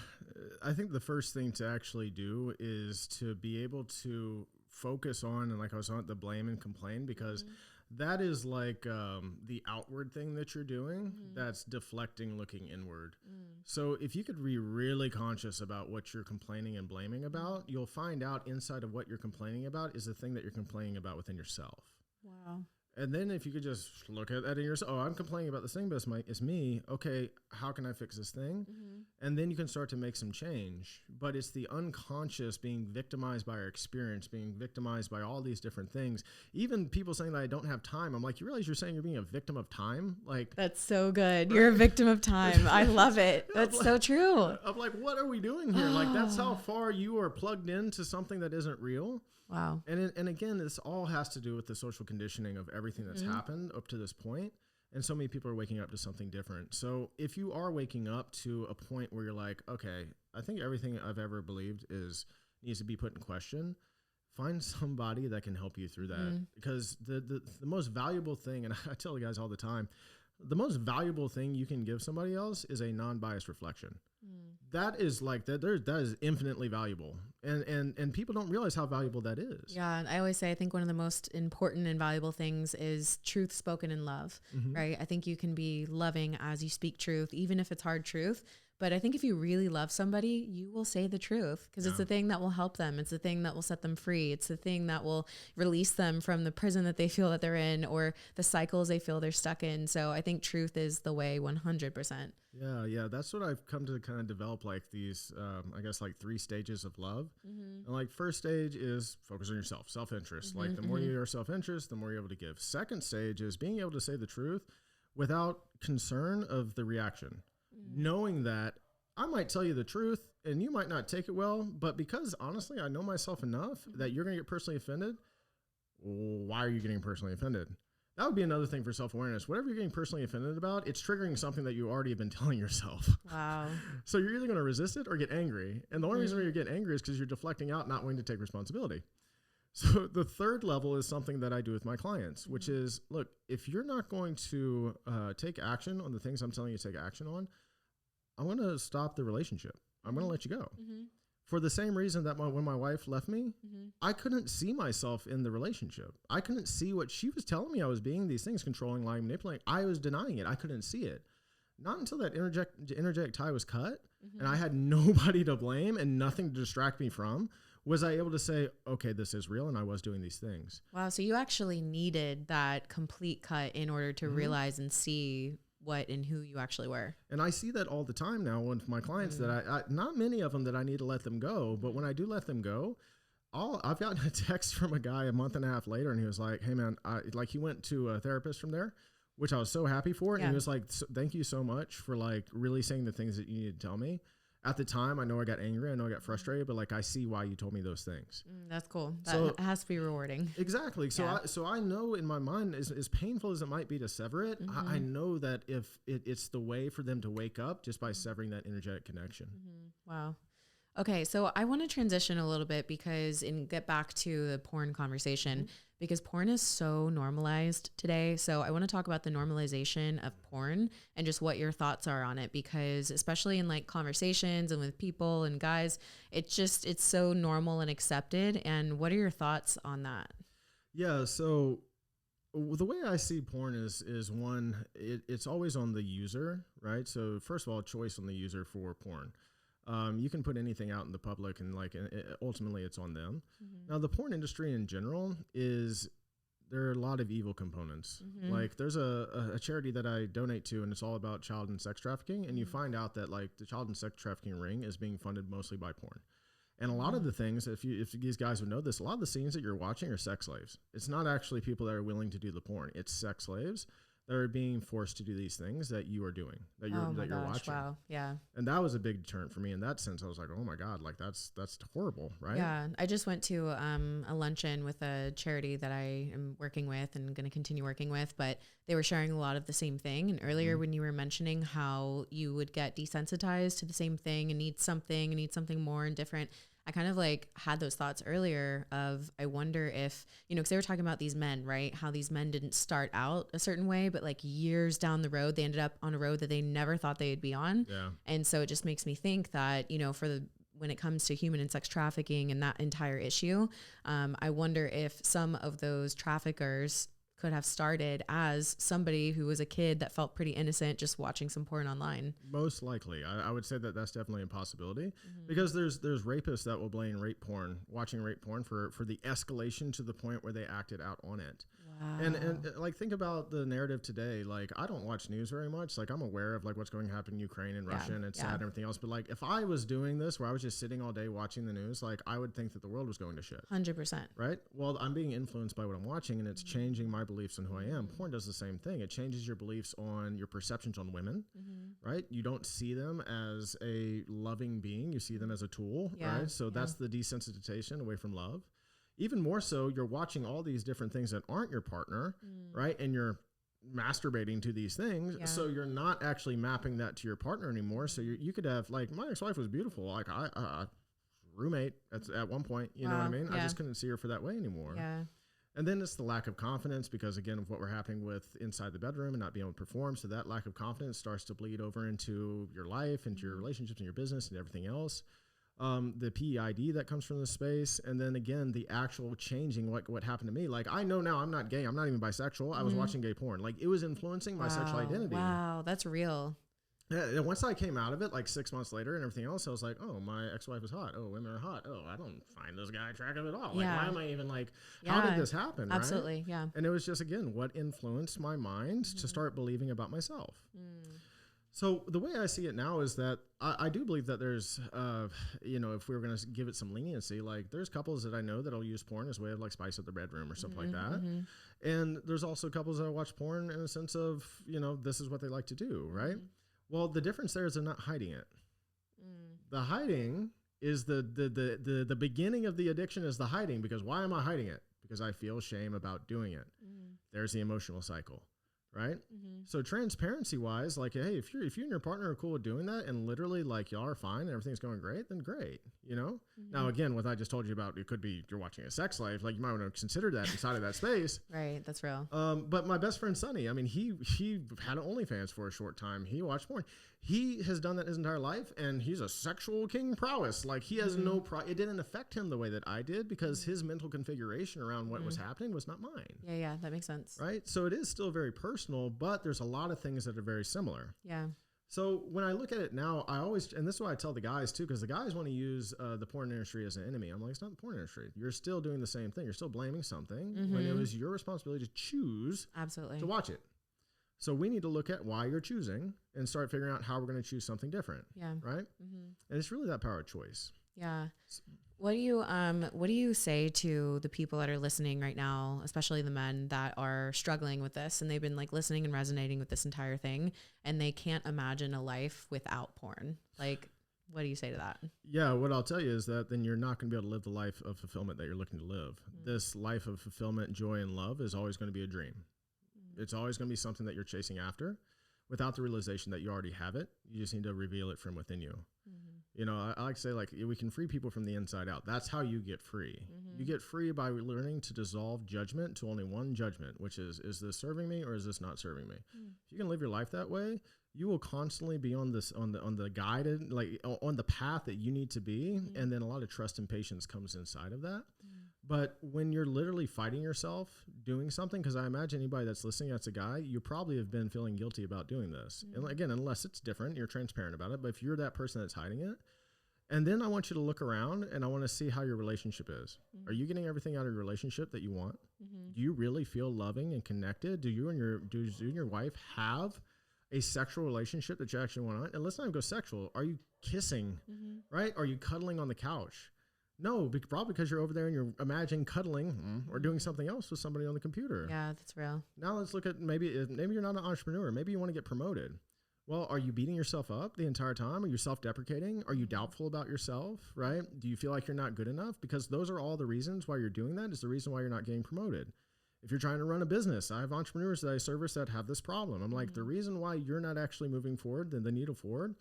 I think the first thing to actually do is to be able to focus on, and like I was on, the blame and complain, because that is like the outward thing that you're doing that's deflecting, looking inward. So if you could be really conscious about what you're complaining and blaming about, you'll find out inside of what you're complaining about is the thing that you're complaining about within yourself. Wow. And then if you could just look at that in yourself, oh, I'm complaining about this thing, but it's me. Okay, how can I fix this thing? And then you can start to make some change. But it's the unconscious being victimized by our experience, being victimized by all these different things. Even people saying that I don't have time. I'm like, you realize you're saying you're being a victim of time? Like, that's so good. You're a victim of time. I love it. That's so true. I'm like, what are we doing here? Like, that's how far you are plugged into something that isn't real. Wow. And again, this all has to do with the social conditioning of everything that's happened up to this point. And so many people are waking up to something different. So if you are waking up to a point where you're like, okay, I think everything I've ever believed needs to be put in question, find somebody that can help you through that. Because the most valuable thing, and I tell the guys all the time, the most valuable thing you can give somebody else is a non-biased reflection. That is like that is infinitely valuable, and people don't realize how valuable that is. Yeah, and I always say I think one of the most important and valuable things is truth spoken in love, right? I think you can be loving as you speak truth, even if it's hard truth. But I think if you really love somebody, you will say the truth, because it's the thing that will help them. It's the thing that will set them free. It's the thing that will release them from the prison that they feel that they're in, or the cycles they feel they're stuck in. So I think truth is the way 100%. Yeah. That's what I've come to kind of develop, like these, I guess, like 3 stages of love. And like first stage is focus on yourself, self-interest. Like the more you are self-interest, the more you're able to give. Second stage is being able to say the truth without concern of the reaction. Knowing that I might tell you the truth and you might not take it well, but because honestly, I know myself enough that you're going to get personally offended. why are you getting personally offended? That would be another thing for self-awareness. Whatever you're getting personally offended about, it's triggering something that you already have been telling yourself. Wow. So you're either going to resist it or get angry. And the only reason why you're getting angry is because you're deflecting out, not wanting to take responsibility. So the third level is something that I do with my clients, which is, look, if you're not going to take action on the things I'm telling you to take action on, I'm going to stop the relationship. I'm going to let you go. For the same reason that when my wife left me, I couldn't see myself in the relationship. I couldn't see what she was telling me I was being, these things, controlling, lying, manipulating. I was denying it. I couldn't see it. Not until that energetic tie was cut and I had nobody to blame and nothing to distract me from, was I able to say, okay, this is real, and I was doing these things. Wow. So you actually needed that complete cut in order to realize and see what and who you actually were. And I see that all the time now with my clients that I not many of them that I need to let them go, but when I do let them go, I've gotten a text from a guy a month and a half later, and he was like, hey man, he went to a therapist from there, which I was so happy for. And he was like, thank you so much for like really saying the things that you need to tell me. At the time, I know I got angry, I know I got frustrated, but like I see why you told me those things. That's cool. That has to be rewarding. Exactly. So I know in my mind, as painful as it might be to sever it, I know that if it's the way for them to wake up just by severing that energetic connection. Wow. Okay, so I want to transition a little bit and get back to the porn conversation because porn is so normalized today. So I want to talk about the normalization of porn and just what your thoughts are on it, because especially in like conversations and with people and guys, it's so normal and accepted. And what are your thoughts on that? Yeah, so the way I see porn is one, it's always on the user, right? So first of all, choice on the user for porn. You can put anything out in the public and ultimately it's on them. Now the porn industry in general there are a lot of evil components. Like there's a charity that I donate to and it's all about child and sex trafficking. And you find out that like the child and sex trafficking ring is being funded mostly by porn. And a lot of the things, if these guys would know this, a lot of the scenes that you're watching are sex slaves. It's not actually people that are willing to do the porn. It's sex slaves that are being forced to do these things that you are doing, that you're watching. Wow. Yeah. And that was a big deterrent for me in that sense. I was like, oh my God, like that's horrible, right? Yeah. I just went to a luncheon with a charity that I am working with and going to continue working with, but they were sharing a lot of the same thing. And earlier when you were mentioning how you would get desensitized to the same thing and need something more and different, I kind of like had those thoughts earlier of, I wonder if, because they were talking about these men, right? How these men didn't start out a certain way, but like years down the road, they ended up on a road that they never thought they'd be on. Yeah. And so it just makes me think that, when it comes to human and sex trafficking and that entire issue, I wonder if some of those traffickers could have started as somebody who was a kid that felt pretty innocent just watching some porn online. Most likely. I would say that that's definitely a possibility because there's rapists that will blame watching rape porn for the escalation to the point where they acted out on it. Wow. And like, think about the narrative today. Like, I don't watch news very much. Like, I'm aware of like what's going to happen in Ukraine and Russia and it's sad and everything else. But like, if I was doing this where I was just sitting all day watching the news, like I would think that the world was going to shit. 100%. Right? Well, I'm being influenced by what I'm watching and it's changing my beliefs on who I am. Porn does the same thing. It changes your beliefs on your perceptions on women, right? You don't see them as a loving being. You see them as a tool, right? So that's the desensitization away from love. Even more so, you're watching all these different things that aren't your partner, right? And you're masturbating to these things. Yeah. So you're not actually mapping that to your partner anymore. So you could have, like, my ex-wife was beautiful. Like, I roommate at one point, you know what I mean? I just couldn't see her for that way anymore. Yeah. And then it's the lack of confidence because, again, of what we're happening with inside the bedroom and not being able to perform. So that lack of confidence starts to bleed over into your life, into your relationships and your business and everything else. The PEID that comes from this space. And then again, the actual changing, like what happened to me. Like, I know now I'm not gay. I'm not even bisexual. I was watching gay porn. Like, it was influencing my sexual identity. Wow. That's real. Yeah, and once I came out of it, like 6 months later and everything else, I was like, oh, my ex-wife is hot. Oh, women are hot. Oh, I don't find this guy attractive at all. Like, why am I even like, how did this happen? Absolutely. Right? Yeah. And it was just, again, what influenced my mind to start believing about myself. So the way I see it now is that I do believe that there's, if we were going to give it some leniency, like there's couples that I know that'll use porn as a way of like spice up their bedroom or something like that. And there's also couples that watch porn in a sense of, this is what they like to do, right? Well, the difference there is they're not hiding it. The hiding is the beginning of the addiction is the hiding, because why am I hiding it? because I feel shame about doing it. There's the emotional cycle, right? So transparency wise, like, hey, if you and your partner are cool with doing that and literally like y'all are fine and everything's going great, then great, you know? Now, again, what I just told you about, it could be you're watching a sex life, like you might want to consider that inside of that space. Right, that's real. But my best friend, Sonny, I mean, he had an OnlyFans for a short time. He watched porn. He has done that his entire life, and he's a sexual king prowess. Like, he has no it didn't affect him the way that I did because his mental configuration around what was happening was not mine. Yeah, that makes sense. Right? So it is still very personal, but there's a lot of things that are very similar. Yeah. So when I look at it now, I always, and this is what I tell the guys too, because the guys want to use the porn industry as an enemy. I'm like, it's not the porn industry. You're still doing the same thing. You're still blaming something when it was your responsibility to choose to watch it. So we need to look at why you're choosing and start figuring out how we're going to choose something different. Yeah. Right. And it's really that power of choice. Yeah. What do you say to the people that are listening right now, especially the men that are struggling with this and they've been like listening and resonating with this entire thing and they can't imagine a life without porn? Like, what do you say to that? Yeah, what I'll tell you is that then you're not going to be able to live the life of fulfillment that you're looking to live. This life of fulfillment, joy, and love is always going to be a dream. It's always going to be something that you're chasing after without the realization that you already have it. You just need to reveal it from within you. You know, I like to say, like, we can free people from the inside out. That's how you get free. You get free by learning to dissolve judgment to only one judgment, which is this serving me or is this not serving me? If you can live your life that way, you will constantly be on the guided, like on the path that you need to be. And then a lot of trust and patience comes inside of that. But when you're literally fighting yourself doing something, because I imagine anybody that's listening, that's a guy, you probably have been feeling guilty about doing this. And again, unless it's different, you're transparent about it. But if you're that person that's hiding it, and then I want you to look around and I want to see how your relationship is. Are you getting everything out of your relationship that you want? Do you really feel loving and connected? Do you and your wife have a sexual relationship that you actually want on? And let's not even go sexual. Are you kissing, right? Are you cuddling on the couch? No, probably because you're over there and you're imagining cuddling or doing something else with somebody on the computer. Yeah, that's real. Now let's look at maybe you're not an entrepreneur. Maybe you want to get promoted. Well, are you beating yourself up the entire time? Are you self-deprecating? Are you doubtful about yourself, right? Do you feel like you're not good enough? Because those are all the reasons why you're doing that is the reason why you're not getting promoted. If you're trying to run a business, I have entrepreneurs that I service that have this problem. I'm like, the reason why you're not actually moving forward, the needle forward,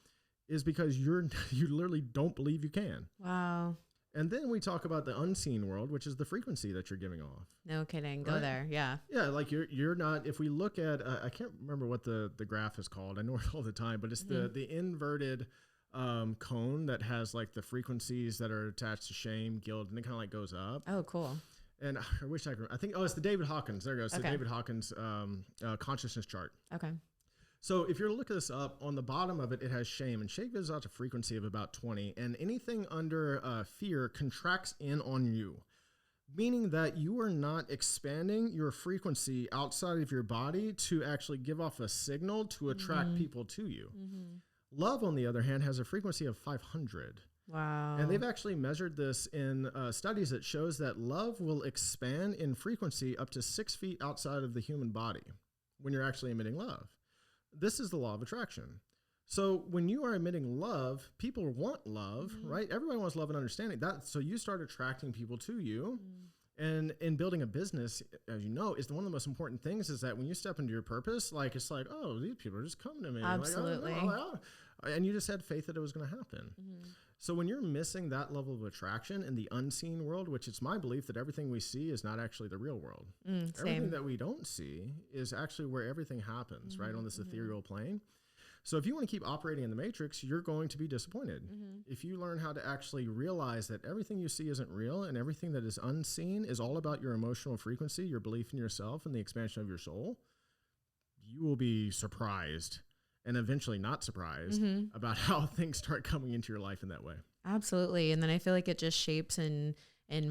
is because you literally don't believe you can. Wow. And then we talk about the unseen world, which is the frequency that you're giving off. No kidding. Go there. Yeah. Yeah. Like you're not, if we look at, I can't remember what the graph is called. I know it all the time, but it's the inverted cone that has like the frequencies that are attached to shame, guilt, and it kind of like goes up. Oh, cool. And I wish I could, it's the David Hawkins. There it goes. Okay. The David Hawkins consciousness chart. Okay. So if you're looking this up, on the bottom of it, it has shame. And shame gives out a frequency of about 20. And anything under fear contracts in on you, meaning that you are not expanding your frequency outside of your body to actually give off a signal to attract people to you. Love, on the other hand, has a frequency of 500. Wow. And they've actually measured this in studies that shows that love will expand in frequency up to 6 feet outside of the human body when you're actually emitting love. This is the law of attraction. So when you are emitting love, people want love, right? Everybody wants love and understanding. So you start attracting people to you. And in building a business, as you know, is one of the most important things is that when you step into your purpose, like it's like, oh, these people are just coming to me. Absolutely. Like, oh, and you just had faith that it was going to happen. So when you're missing that level of attraction in the unseen world, which it's my belief that everything we see is not actually the real world. Everything that we don't see is actually where everything happens, right, on this ethereal plane. So if you want to keep operating in the matrix, you're going to be disappointed. If you learn how to actually realize that everything you see isn't real and everything that is unseen is all about your emotional frequency, your belief in yourself, and the expansion of your soul, you will be surprised and eventually not surprised about how things start coming into your life in that way. Absolutely. And then I feel like it just shapes and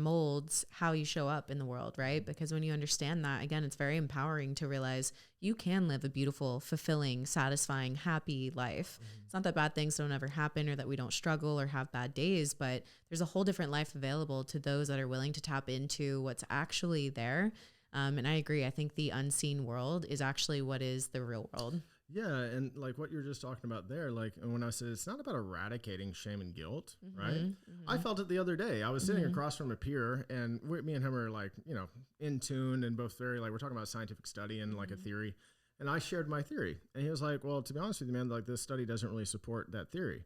molds how you show up in the world, right? Because when you understand that, again, it's very empowering to realize you can live a beautiful, fulfilling, satisfying, happy life. It's not that bad things don't ever happen or that we don't struggle or have bad days, but there's a whole different life available to those that are willing to tap into what's actually there. And I agree. I think the unseen world is actually what is the real world. Yeah, and like what you're just talking about there, like, and when I said it's not about eradicating shame and guilt, right? I felt it the other day. I was sitting across from a peer, and me and him are like, in tune and both very like, we're talking about scientific study and like a theory. And I shared my theory, and he was like, "Well, to be honest with you, man, like this study doesn't really support that theory."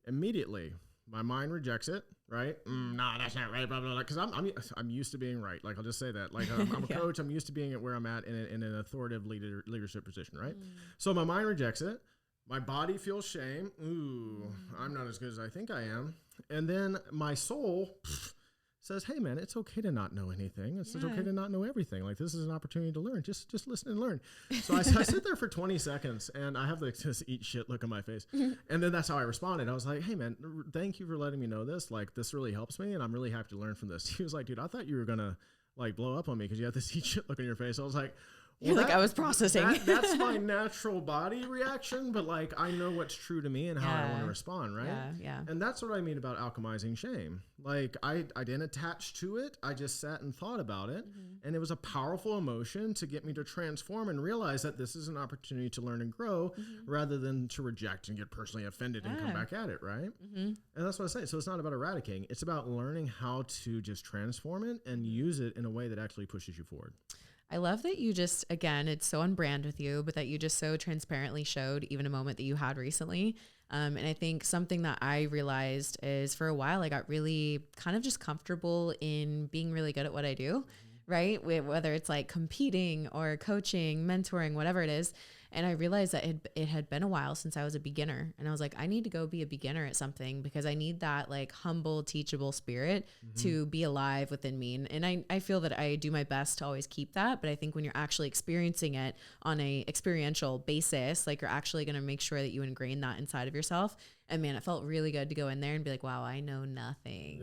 Immediately, my mind rejects it, right? Nah, that's not right, blah, blah, blah. Because I'm used to being right. Like, I'll just say that. Like, I'm a coach. I'm used to being at where I'm at in an authoritative leadership position, right? So my mind rejects it. My body feels shame. Ooh, I'm not as good as I think I am. And then my soul says, hey, man, it's okay to not know anything. It's okay to not know everything. Like, this is an opportunity to learn. Just listen and learn. So I sit there for 20 seconds, and I have this eat shit look on my face. And then that's how I responded. I was like, hey, man, thank you for letting me know this. Like, this really helps me, and I'm really happy to learn from this. He was like, dude, I thought you were going to, like, blow up on me because you had this eat shit look on your face. I was like, well, I was processing. That's my natural body reaction, but like I know what's true to me and how I want to respond, right? Yeah. And that's what I mean about alchemizing shame. Like I didn't attach to it. I just sat and thought about it, and it was a powerful emotion to get me to transform and realize that this is an opportunity to learn and grow rather than to reject and get personally offended and come back at it, right? And that's what I say. So it's not about eradicating. It's about learning how to just transform it and use it in a way that actually pushes you forward. I love that you just, again, it's so on brand with you, but that you just so transparently showed even a moment that you had recently. And I think something that I realized is for a while, I got really kind of just comfortable in being really good at what I do, right? Whether it's like competing or coaching, mentoring, whatever it is. And I realized that it had been a while since I was a beginner. And I was like, I need to go be a beginner at something because I need that like humble, teachable spirit to be alive within me. And I feel that I do my best to always keep that. But I think when you're actually experiencing it on a experiential basis, like you're actually going to make sure that you ingrain that inside of yourself. And man, it felt really good to go in there and be like, wow, I know nothing,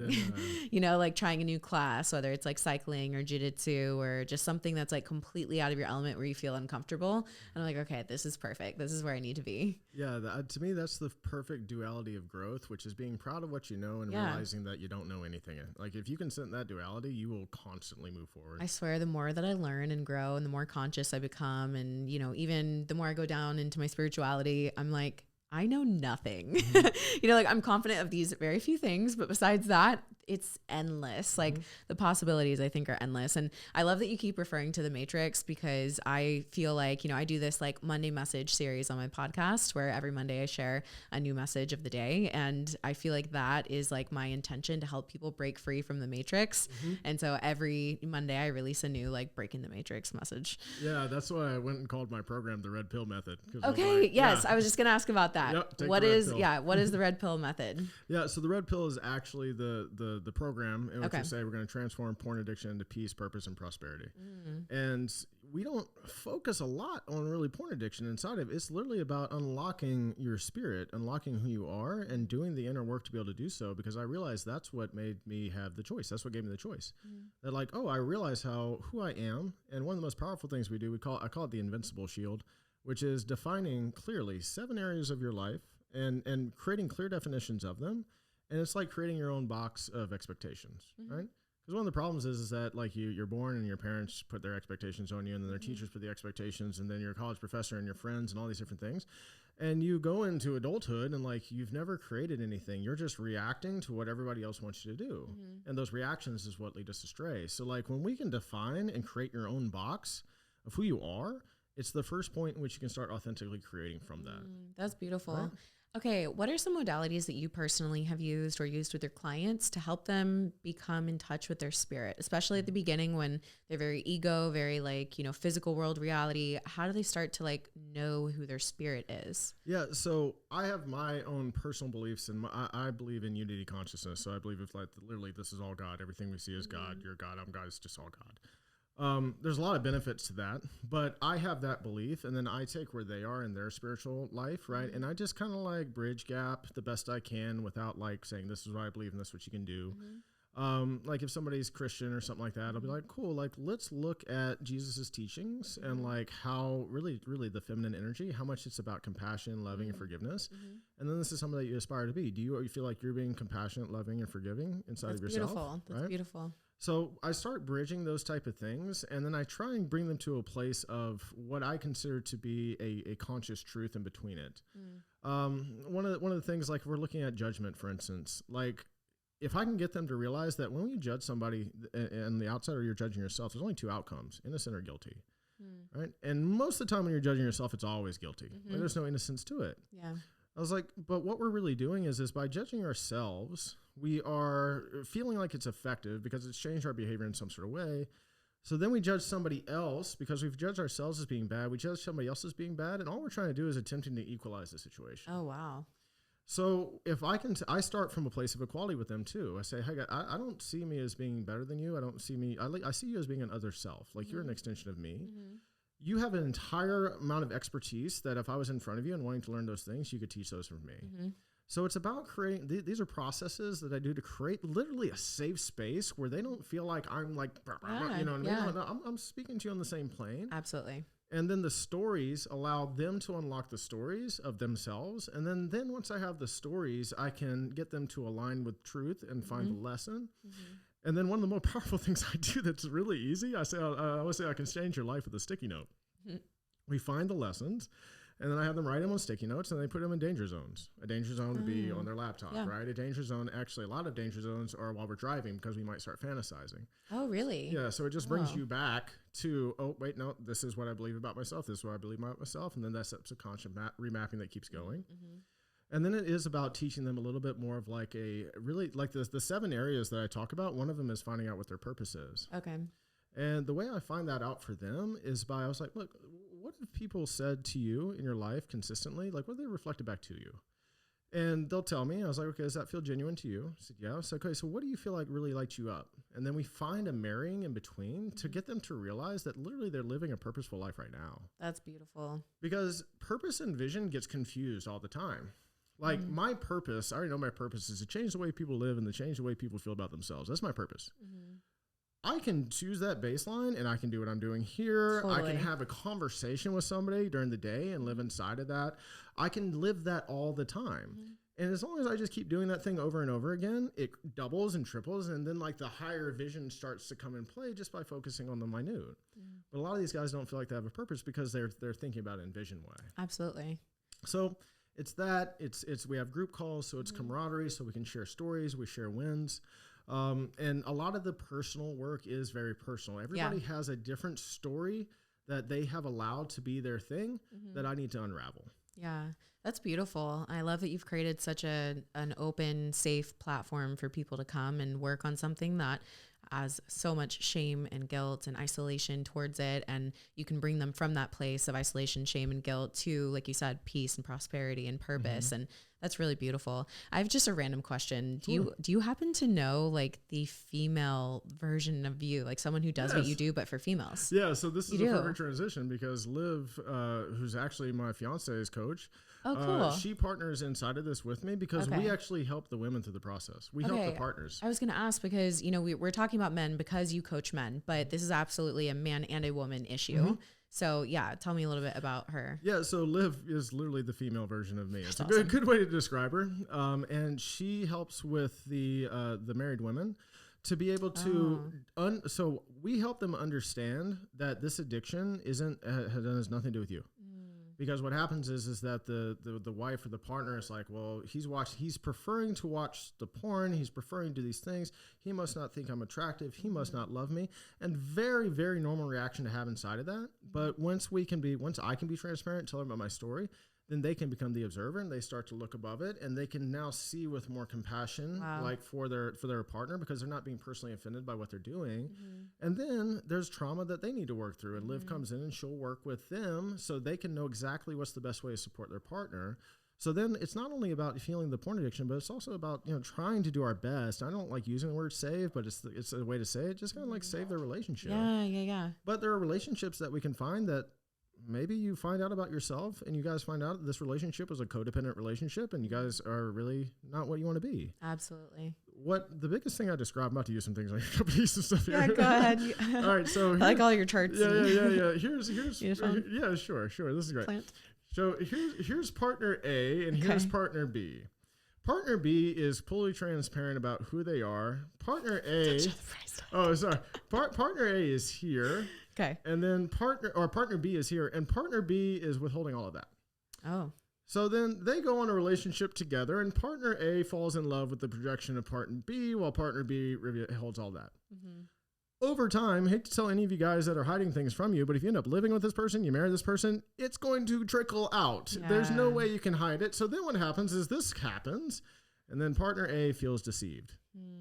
like trying a new class, whether it's like cycling or jiu-jitsu or just something that's like completely out of your element where you feel uncomfortable. And I'm like, okay, this is perfect. This is where I need to be. Yeah. To me, that's the perfect duality of growth, which is being proud of what you know and realizing that you don't know anything. Like if you can sit in that duality, you will constantly move forward. I swear the more that I learn and grow and the more conscious I become and, even the more I go down into my spirituality, I'm like, I know nothing. Like I'm confident of these very few things, but besides that, it's endless. Like the possibilities I think are endless. And I love that you keep referring to the Matrix because I feel like, I do this like Monday message series on my podcast where every Monday I share a new message of the day. And I feel like that is like my intention to help people break free from the Matrix. And so every Monday I release a new like breaking the Matrix message. Yeah. That's why I went and called my program the Red Pill Method. Okay. I was just going to ask about that. Yep, what is the Red Pill Method? Yeah. So the Red Pill is actually the program in which we say we're going to transform porn addiction into peace, purpose, and prosperity. And we don't focus a lot on really porn addiction inside of it. It's literally about unlocking your spirit, unlocking who you are, and doing the inner work to be able to do so. Because I realized that's what made me have the choice. That's what gave me the choice. That like, I realize who I am. And one of the most powerful things we do, I call it the Invincible Shield, which is defining clearly 7 areas of your life and creating clear definitions of them. And it's like creating your own box of expectations, right? Because one of the problems is that like you're born and your parents put their expectations on you, and then their teachers put the expectations, and then your college professor and your friends and all these different things. And you go into adulthood and like you've never created anything. You're just reacting to what everybody else wants you to do. And those reactions is what lead us astray. So like when we can define and create your own box of who you are, it's the first point in which you can start authentically creating from that. That's beautiful. Right? Okay, what are some modalities that you personally have used or used with your clients to help them become in touch with their spirit, especially at the beginning when they're very ego, very like, physical world reality? How do they start to like know who their spirit is? Yeah, so I have my own personal beliefs, and I believe in unity consciousness. So I believe if like literally this is all God, everything we see is God, you're God, I'm God, it's just all God. There's a lot of benefits to that, but I have that belief, and then I take where they are in their spiritual life, right? And I just kind of like bridge gap the best I can without like saying, this is what I believe and this is what you can do. Like if somebody's Christian or something like that, I'll be like, cool, like let's look at Jesus's teachings and like how really the feminine energy, how much it's about compassion, loving, and forgiveness. And then this is something that you aspire to be. Do you feel like you're being compassionate, loving, and forgiving inside of yourself? Beautiful. That's beautiful. So I start bridging those type of things, and then I try and bring them to a place of what I consider to be a conscious truth in between it. One of the things, like, we're looking at judgment, for instance, like, if I can get them to realize that when you judge somebody on the outside or you're judging yourself, there's only two outcomes, innocent or guilty, right? And most of the time when you're judging yourself, it's always guilty. Like, there's no innocence to it. Yeah. I was like, but what we're really doing is by judging ourselves, we are feeling like it's effective because it's changed our behavior in some sort of way. So then we judge somebody else because we've judged ourselves as being bad. We judge somebody else as being bad. And all we're trying to do is attempting to equalize the situation. Oh, wow. So if I can, I start from a place of equality with them too. I say, hey, I don't see me as being better than you. I don't see me, I see you as being an other self. Like, you're an extension of me. You have an entire amount of expertise that if I was in front of you and wanting to learn those things, you could teach those from me. So it's about creating, these are processes that I do to create literally a safe space where they don't feel like I'm like, you know what I mean? I'm speaking to you on the same plane. Absolutely. And then the stories allow them to unlock the stories of themselves. And then once I have the stories, I can get them to align with truth and find the lesson. And then one of the more powerful things I do that's really easy, I always say I can change your life with a sticky note. We find the lessons, and then I have them write them on sticky notes, and they put them in danger zones. A danger zone would be on their laptop, right? A danger zone, actually, a lot of danger zones are while we're driving because we might start fantasizing. Oh, really? Yeah, so it just brings you back to, oh, wait, no, this is what I believe about myself. This is what I believe about myself. And then that's a subconscious remapping that keeps going. And then it is about teaching them a little bit more of like the 7 areas that I talk about. One of them is finding out what their purpose is. Okay. And the way I find that out for them is I was like, look, what have people said to you in your life consistently? Like, what have they reflected back to you? And they'll tell me. I was like, okay, does that feel genuine to you? I said, yeah. So, okay, so what do you feel like really lights you up? And then we find a marrying in between to get them to realize that literally they're living a purposeful life right now. That's beautiful. Because purpose and vision gets confused all the time. Like, my purpose, I already know my purpose is to change the way people live and to change the way people feel about themselves. That's my purpose. I can choose that baseline and I can do what I'm doing here. Totally. I can have a conversation with somebody during the day and live inside of that. I can live that all the time. And as long as I just keep doing that thing over and over again, it doubles and triples. And then like the higher vision starts to come in play just by focusing on the minute. But a lot of these guys don't feel like they have a purpose because they're thinking about it in vision way. Absolutely. So it's that, we have group calls, so it's camaraderie, so we can share stories, we share wins. And a lot of the personal work is very personal. Everybody has a different story that they have allowed to be their thing that I need to unravel. Yeah, that's beautiful. I love that you've created such an open, safe platform for people to come and work on something that has so much shame and guilt and isolation towards it. And you can bring them from that place of isolation, shame, and guilt to, like you said, peace and prosperity and purpose. And that's really beautiful. I have just a random question. Do you happen to know like the female version of you, like someone who does what you do, but for females? Yeah. So this is a perfect transition because Liv, who's actually my fiance's coach, cool. She partners inside of this with me because we actually help the women through the process. We help the partners. I was going to ask because, you know, we're talking about men because you coach men, but this is absolutely a man and a woman issue. So yeah, tell me a little bit about her. Yeah, so Liv is literally the female version of me. It's That's a awesome. good way to describe her. And she helps with the married women to be able to. So we help them understand that this addiction has nothing to do with you. Because what happens is that the wife or the partner is like, well, he's preferring to watch the porn. He's preferring to do these things. He must not think I'm attractive. He must not love me. And very, very normal reaction to have inside of that. But once I can be transparent, tell them about my story, then they can become the observer and they start to look above it and they can now see with more compassion, like for their partner, because they're not being personally offended by what they're doing. And then there's trauma that they need to work through, and Liv comes in and she'll work with them so they can know exactly what's the best way to support their partner. So then it's not only about feeling the porn addiction, but it's also about, trying to do our best. I don't like using the word save, but it's a way to say it. Just kind of like save their relationship. Yeah. But there are relationships that we can find that maybe you find out about yourself and you guys find out that this relationship was a codependent relationship and you guys are really not what you want to be. Absolutely. What the biggest thing I describe, not to use some things like companies and stuff here. Yeah, go ahead. All right. So I like all your charts. Yeah. Here's yeah, sure. This is great. Plant. So here's partner A and here's partner B. Partner B is fully transparent about who they are. Partner A. Partner A is here. Okay. And then partner B is here, and partner B is withholding all of that. Oh. So then they go on a relationship together, and partner A falls in love with the projection of partner B, while partner B holds all that. Mm-hmm. Over time, I hate to tell any of you guys that are hiding things from you, but if you end up living with this person, you marry this person, it's going to trickle out. Yeah. There's no way you can hide it. So then what happens is this happens, and then partner A feels deceived.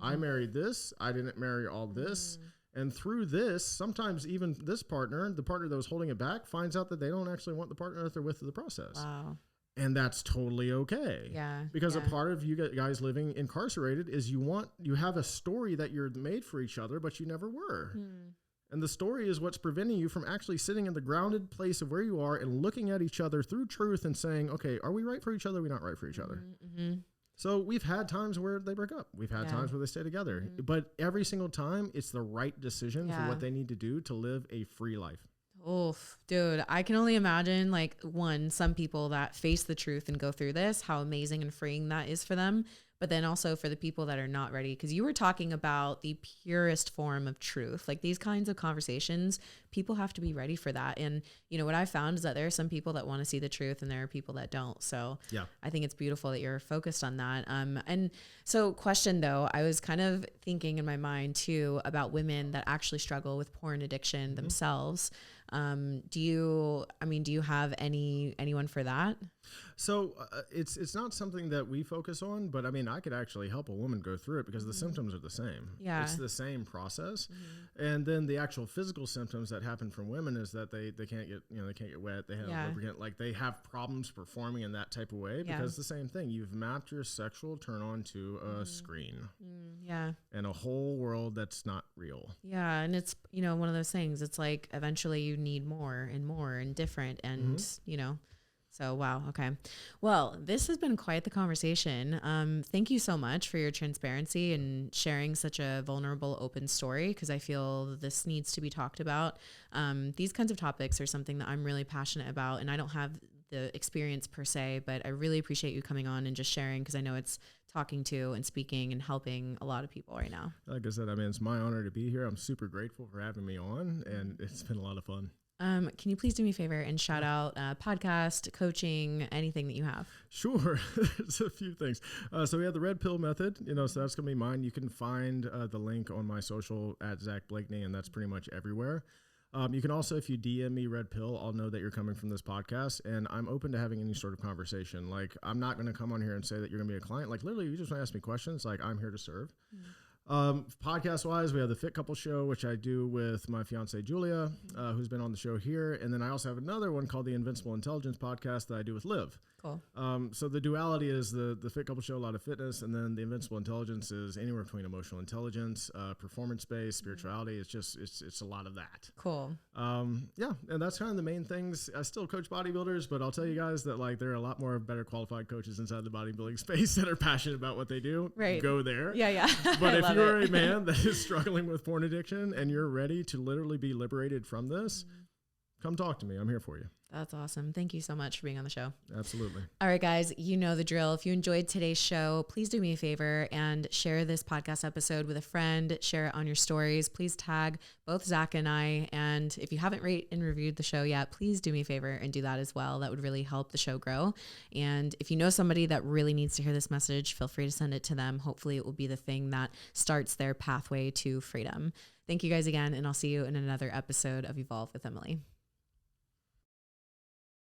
I married this. I didn't marry all this. And through this, sometimes even this partner, the partner that was holding it back, finds out that they don't actually want the partner that they're with through the process. Wow. And that's totally okay. Yeah. Because a part of you guys living incarcerated is you have a story that you're made for each other, but you never were. And the story is what's preventing you from actually sitting in the grounded place of where you are and looking at each other through truth and saying, okay, are we right for each other? Are we not right for each other? Mm-hmm. So we've had times where they break up. We've had times where they stay together. But every single time, it's the right decision for what they need to do to live a free life. Oof, dude, I can only imagine some people that face the truth and go through this, how amazing and freeing that is for them. But then also for the people that are not ready, because you were talking about the purest form of truth, like these kinds of conversations, people have to be ready for that. And you know, what I found is that there are some people that want to see the truth and there are people that don't. So yeah, I think it's beautiful that you're focused on that. And so question though, I was kind of thinking in my mind too about women that actually struggle with porn addiction themselves. Do you have anyone for that? So it's not something that we focus on, but I mean, I could actually help a woman go through it because the symptoms are the same. Yeah. It's the same process. And then the actual physical symptoms that happen from women is that they can't get wet. They have lubricant, like they have problems performing in that type of way because the same thing, you've mapped your sexual turn on to a screen. Yeah. And a whole world that's not real. Yeah. And it's, one of those things, it's like eventually you need more and different and, so, wow. Okay. Well, this has been quite the conversation. Thank you so much for your transparency and sharing such a vulnerable, open story, because I feel this needs to be talked about. These kinds of topics are something that I'm really passionate about, and I don't have the experience per se, but I really appreciate you coming on and just sharing, because I know it's talking to and speaking and helping a lot of people right now. Like I said, it's my honor to be here. I'm super grateful for having me on, and it's been a lot of fun. Can you please do me a favor and shout out podcast, coaching, anything that you have? Sure. There's a few things. So we have the red pill method, so that's going to be mine. You can find the link on my social at Zack Blakeney, and that's pretty much everywhere. You can also, if you DM me red pill, I'll know that you're coming from this podcast, and I'm open to having any sort of conversation. Like, I'm not going to come on here and say that you're going to be a client. Like, literally, you just want to ask me questions. Like, I'm here to serve. Podcast wise, we have the Fit Couple Show, which I do with my fiancé Julia, who's been on the show here. And then I also have another one called the Invincible Intelligence podcast that I do with Liv. Cool. So the duality is the Fit Couple Show, a lot of fitness, and then the Invincible Intelligence is anywhere between emotional intelligence, performance-based, spirituality. It's a lot of that. Cool. Yeah, and that's kind of the main things. I still coach bodybuilders, but I'll tell you guys that there are a lot more better qualified coaches inside the bodybuilding space that are passionate about what they do. Right. Go there. Yeah. But if you're a man that is struggling with porn addiction and you're ready to literally be liberated from this, come talk to me. I'm here for you. That's awesome. Thank you so much for being on the show. Absolutely. All right, guys, you know the drill. If you enjoyed today's show, please do me a favor and share this podcast episode with a friend. Share it on your stories. Please tag both Zack and I. And if you haven't rated and reviewed the show yet, please do me a favor and do that as well. That would really help the show grow. And if you know somebody that really needs to hear this message, feel free to send it to them. Hopefully it will be the thing that starts their pathway to freedom. Thank you guys again, and I'll see you in another episode of Evolve with Emily.